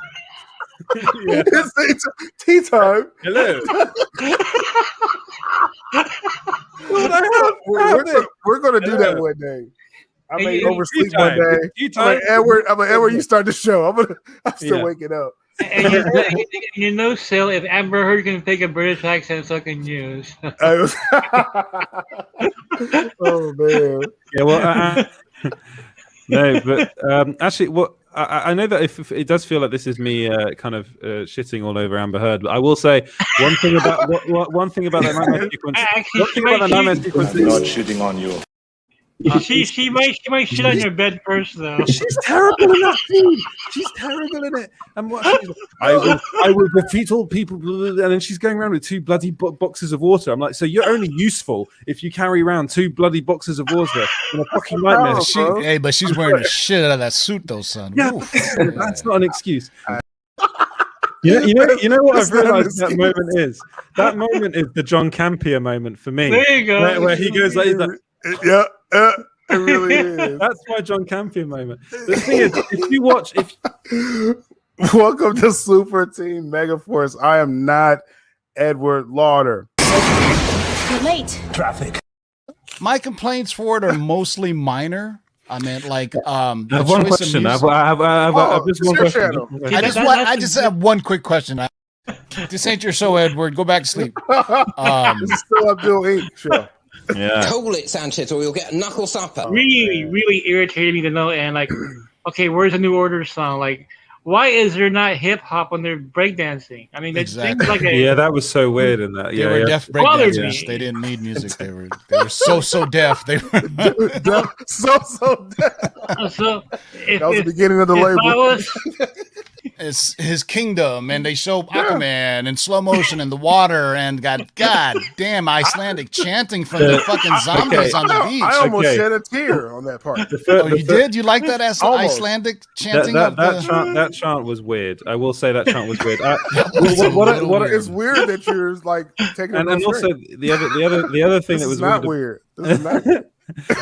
Yeah. It's tea time. Hello. We're going to do that one day. I may oversleep one day. I'm like, Edward, you start the show. I'm still waking up. And you know, Sil, if Amber Heard can fake a British accent, so can you. Oh man. Yeah. Well, no, but actually, what I know that if it does feel like this is me kind of shitting all over Amber Heard, but I will say one thing about one thing about that nightmare sequence. Actually, One thing about the nightmare sequence is Not shitting on you. She might shit on your bed first, though. She's terrible in that scene. She's terrible in it. And what I will defeat all people, and then she's going around with 2 bloody boxes of water. I'm like, so you're only useful if you carry around 2 bloody boxes of water in a fucking nightmare. But she's wearing the shit out of that suit, though, son. Yeah, that's not an excuse. You know what I've realized that moment is? That moment is the John Campea moment for me. There you go. Where he goes like, yeah, it really is. That's my John Campea moment. The thing is, if you watch, Welcome to Super Team Megaforce. I am not Edward Lauder. You're late. Traffic. My complaints for it are mostly minor. I meant like I have one question. I have just one question. I just have one quick question. This ain't your show, Edward. Go back to sleep. This is still Abdul Inc. show. Yeah. Call it, Sanchez, or you'll get a knuckle supper. Really irritated me to know. And like, okay, where's the New Order song? Like, why is there not hip hop when they're breakdancing? I mean, exactly. Like yeah, that was so weird in that. They were deaf breakdancers. They didn't need music. They were so deaf. They were so deaf. So that was the beginning of the label. It's his kingdom, and they show Aquaman in slow motion in the water, and god damn Icelandic chanting from the fucking zombies on the beach. I almost shed a tear on that part. You did? You like that Icelandic chanting? That chant was weird. I will say that chant was weird. It's weird that you're like taking. And also the other thing that was not weird. This is not.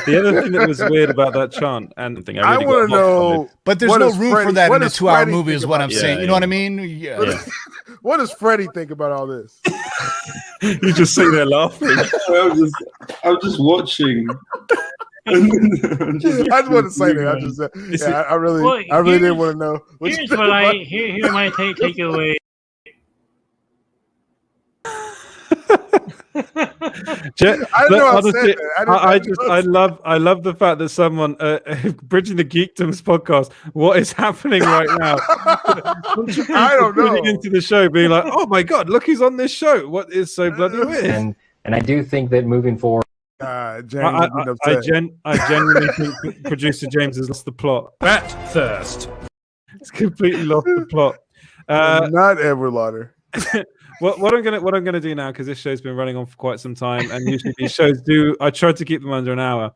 The other thing that was weird about that chant and thing I want to know, but there's no room for that in a 2-hour movie, is what I'm saying. You know what I mean? Yeah. What does Freddie think about all this? You just sit there laughing. I'm just watching. I just want to say that. I really didn't want to know. Here's my takeaway. I love the fact that someone bridging the geekdoms podcast. What is happening right now? I don't know. Into the show, being like, "Oh my god, look who's on this show! What is so bloody weird?" And I do think that moving forward, I genuinely think producer James has lost the plot. Bat thirst. It's completely lost the plot. Not Edward Lauder. What I'm gonna do now, because this show's been running on for quite some time, and usually these shows I try to keep them under an hour.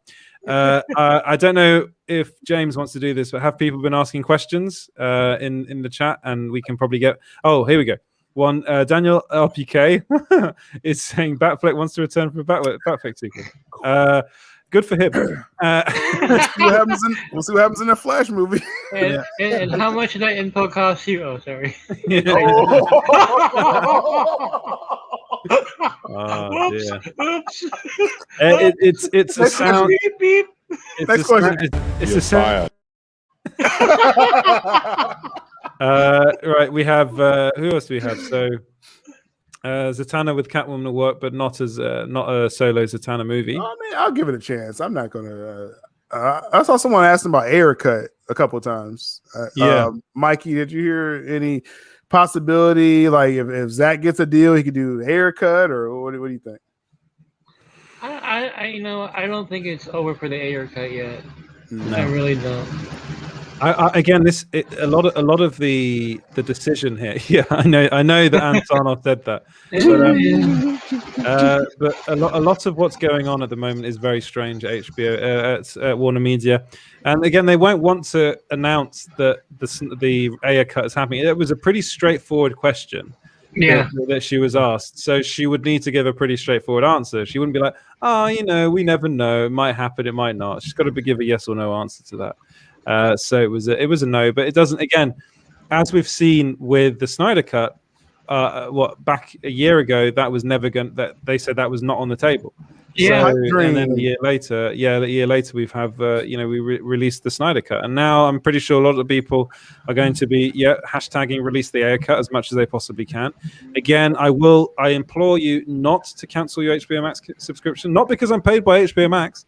I don't know if James wants to do this, but have people been asking questions in the chat, and we can probably get. Oh, here we go. One Daniel RPK is saying Batfleck wants to return for a Batfleck sequel. Good for him. We'll see what happens in the Flash movie. And how much did that info cost you? Oh, sorry. Oh dear. Oops. It's a sound. Beep, beep. Next question. It's a sound. Right, we have who else do we have? So Zatanna with Catwoman will work, but not a solo Zatanna movie. I mean, I'll give it a chance. I'm not gonna I saw someone asking about Ayer cut a couple of times. Mikey, did you hear any possibility like if Zach gets a deal, he could do Ayer cut, or what do you think? I don't think it's over for the Ayer cut yet. No. I really don't. Again, a lot of the decision here. Yeah, I know that Ann Sarnoff said that, but a lot of what's going on at the moment is very strange at HBO at WarnerMedia, and again, they won't want to announce that the Ayer cut is happening. It was a pretty straightforward question. Yeah, that she was asked, so she would need to give a pretty straightforward answer. She wouldn't be like, we never know, it might happen, it might not. She's got to give a yes or no answer to that. So it was a no, but it doesn't. Again, as we've seen with the Snyder cut, back a year ago, that was never going. That they said that was not on the table. Yeah, so, and then a year later, we have we released the Snyder cut, and now I'm pretty sure a lot of people are going to be hashtagging release the Ayer cut as much as they possibly can. Again, I implore you not to cancel your HBO Max subscription, not because I'm paid by HBO Max,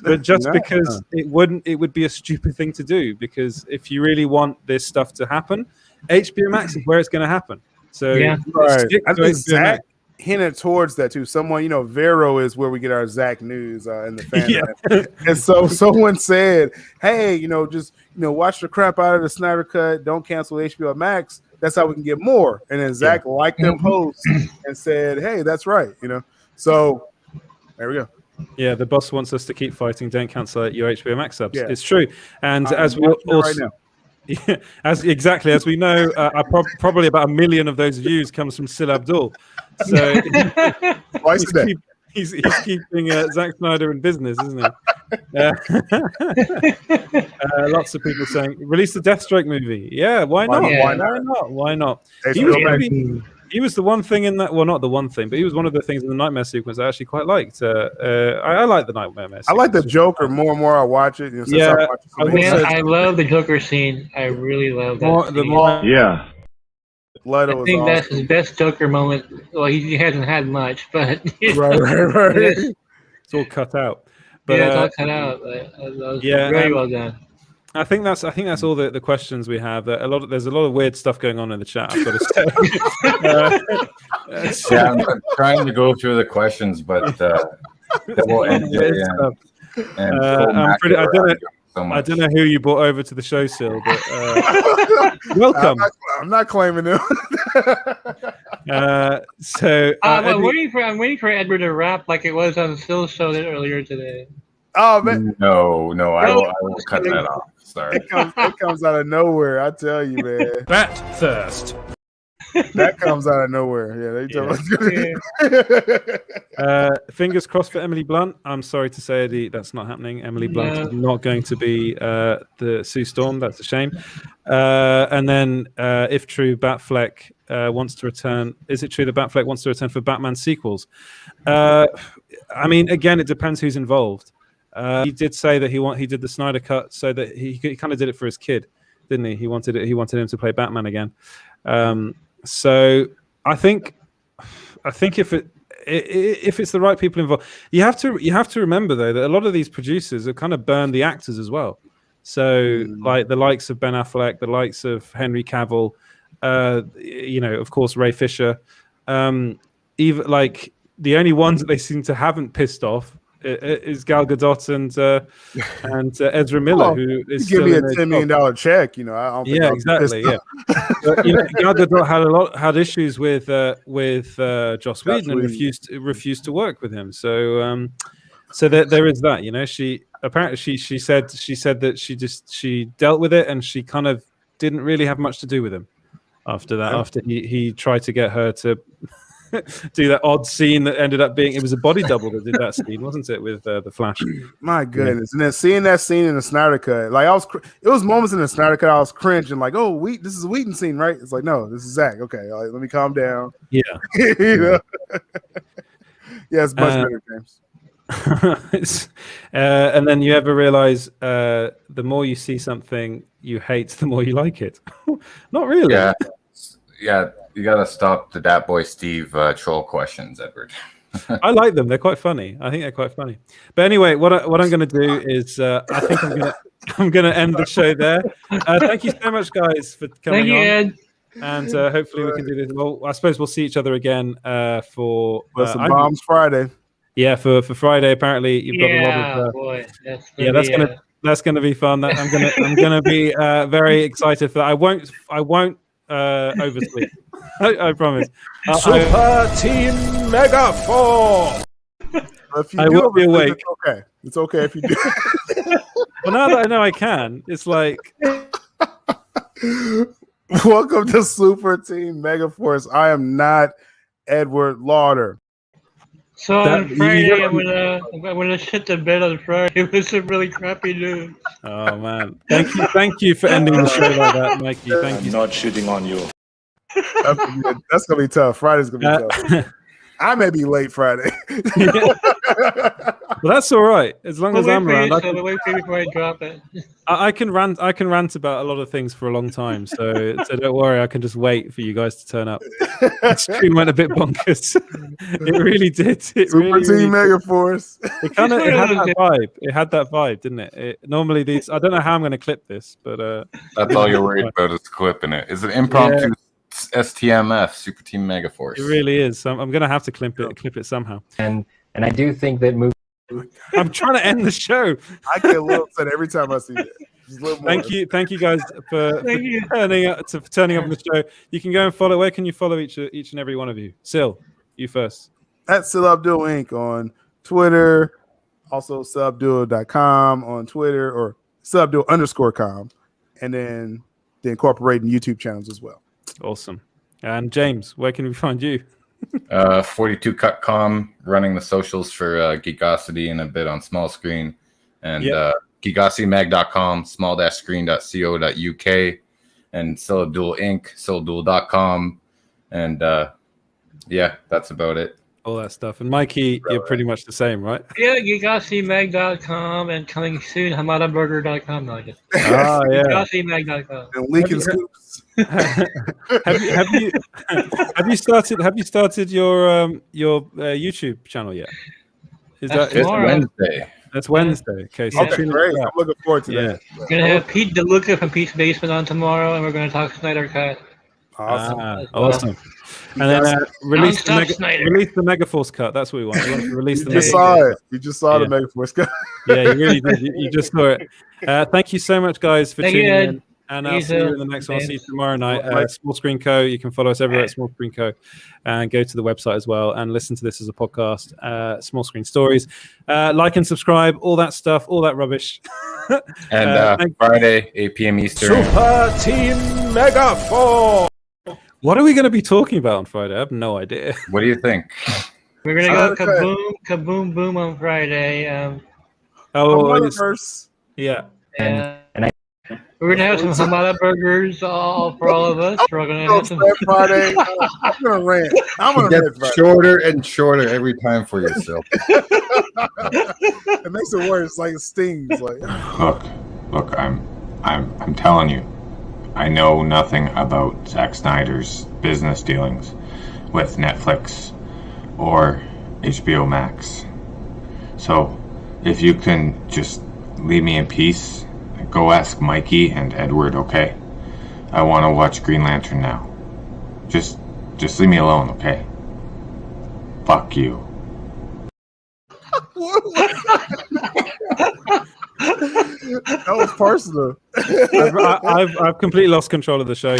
but just because it would be a stupid thing to do. Because if you really want this stuff to happen, HBO Max is where it's going to happen. So stick to HBO Max. Hinted towards that too. Someone, Vero is where we get our Zach news in the fan. And so someone said, "Hey, just watch the crap out of the Snyder cut. Don't cancel HBO Max. That's how we can get more." And then Zach liked their post and said, "Hey, that's right." So there we go. Yeah, the boss wants us to keep fighting. Don't cancel your HBO Max subs. Yeah. It's true. And as we also. Right now. Yeah, as we know, probably about 1 million of those views comes from Sil Abdul. So he's keeping Zack Snyder in business, isn't he? Lots of people saying release the Deathstroke movie. Yeah, why not? Why not? He was the one thing in that. Well, not the one thing, but he was one of the things in the Nightmare sequence I actually quite liked. I like the Nightmare sequence. I like the Joker more and more I watch it. I love the Joker scene. I really love that. Leto I think that's his best Joker moment. Well, he hasn't had much, but right. It's all cut out. But, it's all cut out. Very well done. I think that's all the questions we have. There's a lot of weird stuff going on in the chat, I've got to say. I'm trying to go through the questions, but we'll end it. I don't know who you brought over to the show, Sil, but welcome. I'm not claiming them. I'm waiting for Edward to rap like it was on Sil's show earlier today. Oh man! No, I will cut that off. Sorry. It comes out of nowhere. I tell you, man. Bat thirst. That comes out of nowhere. Fingers crossed for Emily Blunt. I'm sorry to say, Eddie, that's not happening. Emily Blunt is not going to be the Sue Storm. That's a shame. And then, if true, Batfleck wants to return. Is it true that Batfleck wants to return for Batman sequels? I mean, again, it depends who's involved. He did say that he did the Snyder cut so that he kind of did it for his kid, didn't he? He wanted him to play Batman again. So I think if it's the right people involved, you have to remember though that a lot of these producers have kind of burned the actors as well. So like the likes of Ben Affleck, the likes of Henry Cavill, of course Ray Fisher, even like the only ones that they seem to haven't pissed off is Gal Gadot and Ezra Miller, who is give me a $10 million check. I don't think exactly. Yeah, but, Gal Gadot had issues with Joss Whedon and refused to work with him. So there is that. She apparently she said that she dealt with it and she kind of didn't really have much to do with him after that. After he tried to get her to do that odd scene that ended up being, it was a body double that did that scene, wasn't it, with the Flash? My goodness. And then seeing that scene in the Snyder cut, like it was moments in the Snyder cut I was cringing, like, oh, this is a Whedon scene, right? It's like, no, this is Zach. Okay, let me calm down. Yeah. Yeah, it's much better, James. And then you ever realize the more you see something you hate, the more you like it. Not really. Yeah. You got to stop the Dat Boy Steve troll questions, Edward. I like them. They're quite funny. I think they're quite funny. But anyway, what I'm going to do is I think I'm going to end the show there. Thank you so much, guys, for coming Thank you, on. Ed. And hopefully we can do this. Well, I suppose we'll see each other again for some Bombs Friday. Yeah, for Friday. Apparently, you've got a lot of. Boy, that's gonna be fun. I'm gonna be very excited for that. I won't oversleep. I promise. Super Team Megaforce. I will be awake. It's okay. It's okay if you do. Well, now that I know I can, it's like. Welcome to Super Team Megaforce. I am not Edward Lauder. So on Friday, I'm gonna shit the bed on Friday with some really crappy news. Oh man! Thank you for ending the show like that, Mikey. Thank you. Not shitting on you. That's gonna be tough. Friday's gonna be tough. I may be late Friday. Well, that's all right as long as I'm around. Wait before I drop it. I can rant about a lot of things for a long time, so don't worry. I can just wait for you guys to turn up. The stream went a bit bonkers. It really did. Super Team Megaforce. It had that vibe. It had that vibe, didn't it? Normally these. I don't know how I'm going to clip this, but that's all you're worried about is clipping it. Is it impromptu? STMF, Super Team Megaforce. It really is. I'm going to have to clip it somehow. And I do think that I'm trying to end the show. I get a little upset every time I see that. Thank you guys for turning up on the show. You can go and follow. Where can you follow each and every one of you? Sil, you first. At Sil Abdul Inc. on Twitter, also silabdul.com on Twitter, or silabdul_com, and then the Incorporating YouTube channels as well. Awesome. And James, where can we find you? 42cutcom, running the socials for Geekosity and a bit on small screen, and geekositymag.com, small-screen.co.uk, and Silabdul Inc., silabdul.com, and that's about it. All that stuff. And Mikey, you're pretty much the same, right? Yeah, geekositymag.com, and coming soon, hamadaburger.com. No, yeah. geekositymag.com. And leaking scoops. Have you started your YouTube channel yet? It's Wednesday. That's Wednesday. Okay, so great. I'm looking forward to that. We're gonna have Pete DeLuca from Pete's Basement on tomorrow, and we're gonna talk Snyder Cut. Awesome. And then release the Megaforce cut. That's what we want. We want to release the just saw it. You just saw the Megaforce cut. Yeah, you really did. You just saw it. Thank you so much, guys, for tuning in. And I'll see you in the next one. I'll see you tomorrow night. Small Screen Co. You can follow us everywhere at Small Screen Co. And go to the website as well and listen to this as a podcast. Small Screen Stories. Like and subscribe. All that stuff. All that rubbish. And Friday, 8 p.m. Eastern. Super Team Megaforce. What are we going to be talking about on Friday? I have no idea. What do you think? We're going to go kaboom, boom on Friday. WarnerMedia. Yeah. We're going to have some Hamada burgers for all of us. We're going to have some Friday. I'm going to rant. I'm going to get shorter and shorter every time for yourself. It makes it worse. Like it stings. Like Look, I'm telling you, I know nothing about Zack Snyder's business dealings with Netflix or HBO Max. So if you can just leave me in peace, go ask Mikey and Edward, okay? I want to watch Green Lantern now. Just leave me alone, okay? Fuck you. That was personal. I've completely lost control of the show.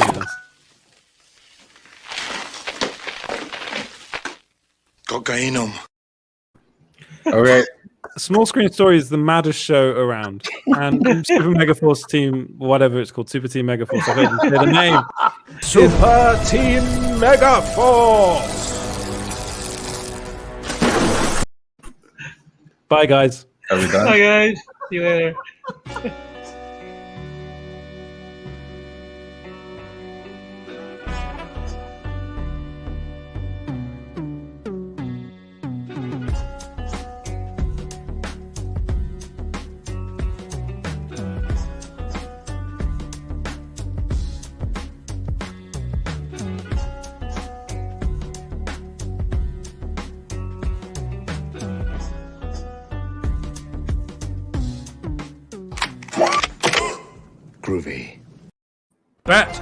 Cocainum. Okay. Small Screen Story is the maddest show around, and Super Megaforce Team, whatever it's called, Super Team Megaforce. I heard you say the name. Super Team Megaforce. Bye, guys. Are we done? Bye, guys. See you later. groovy. Bet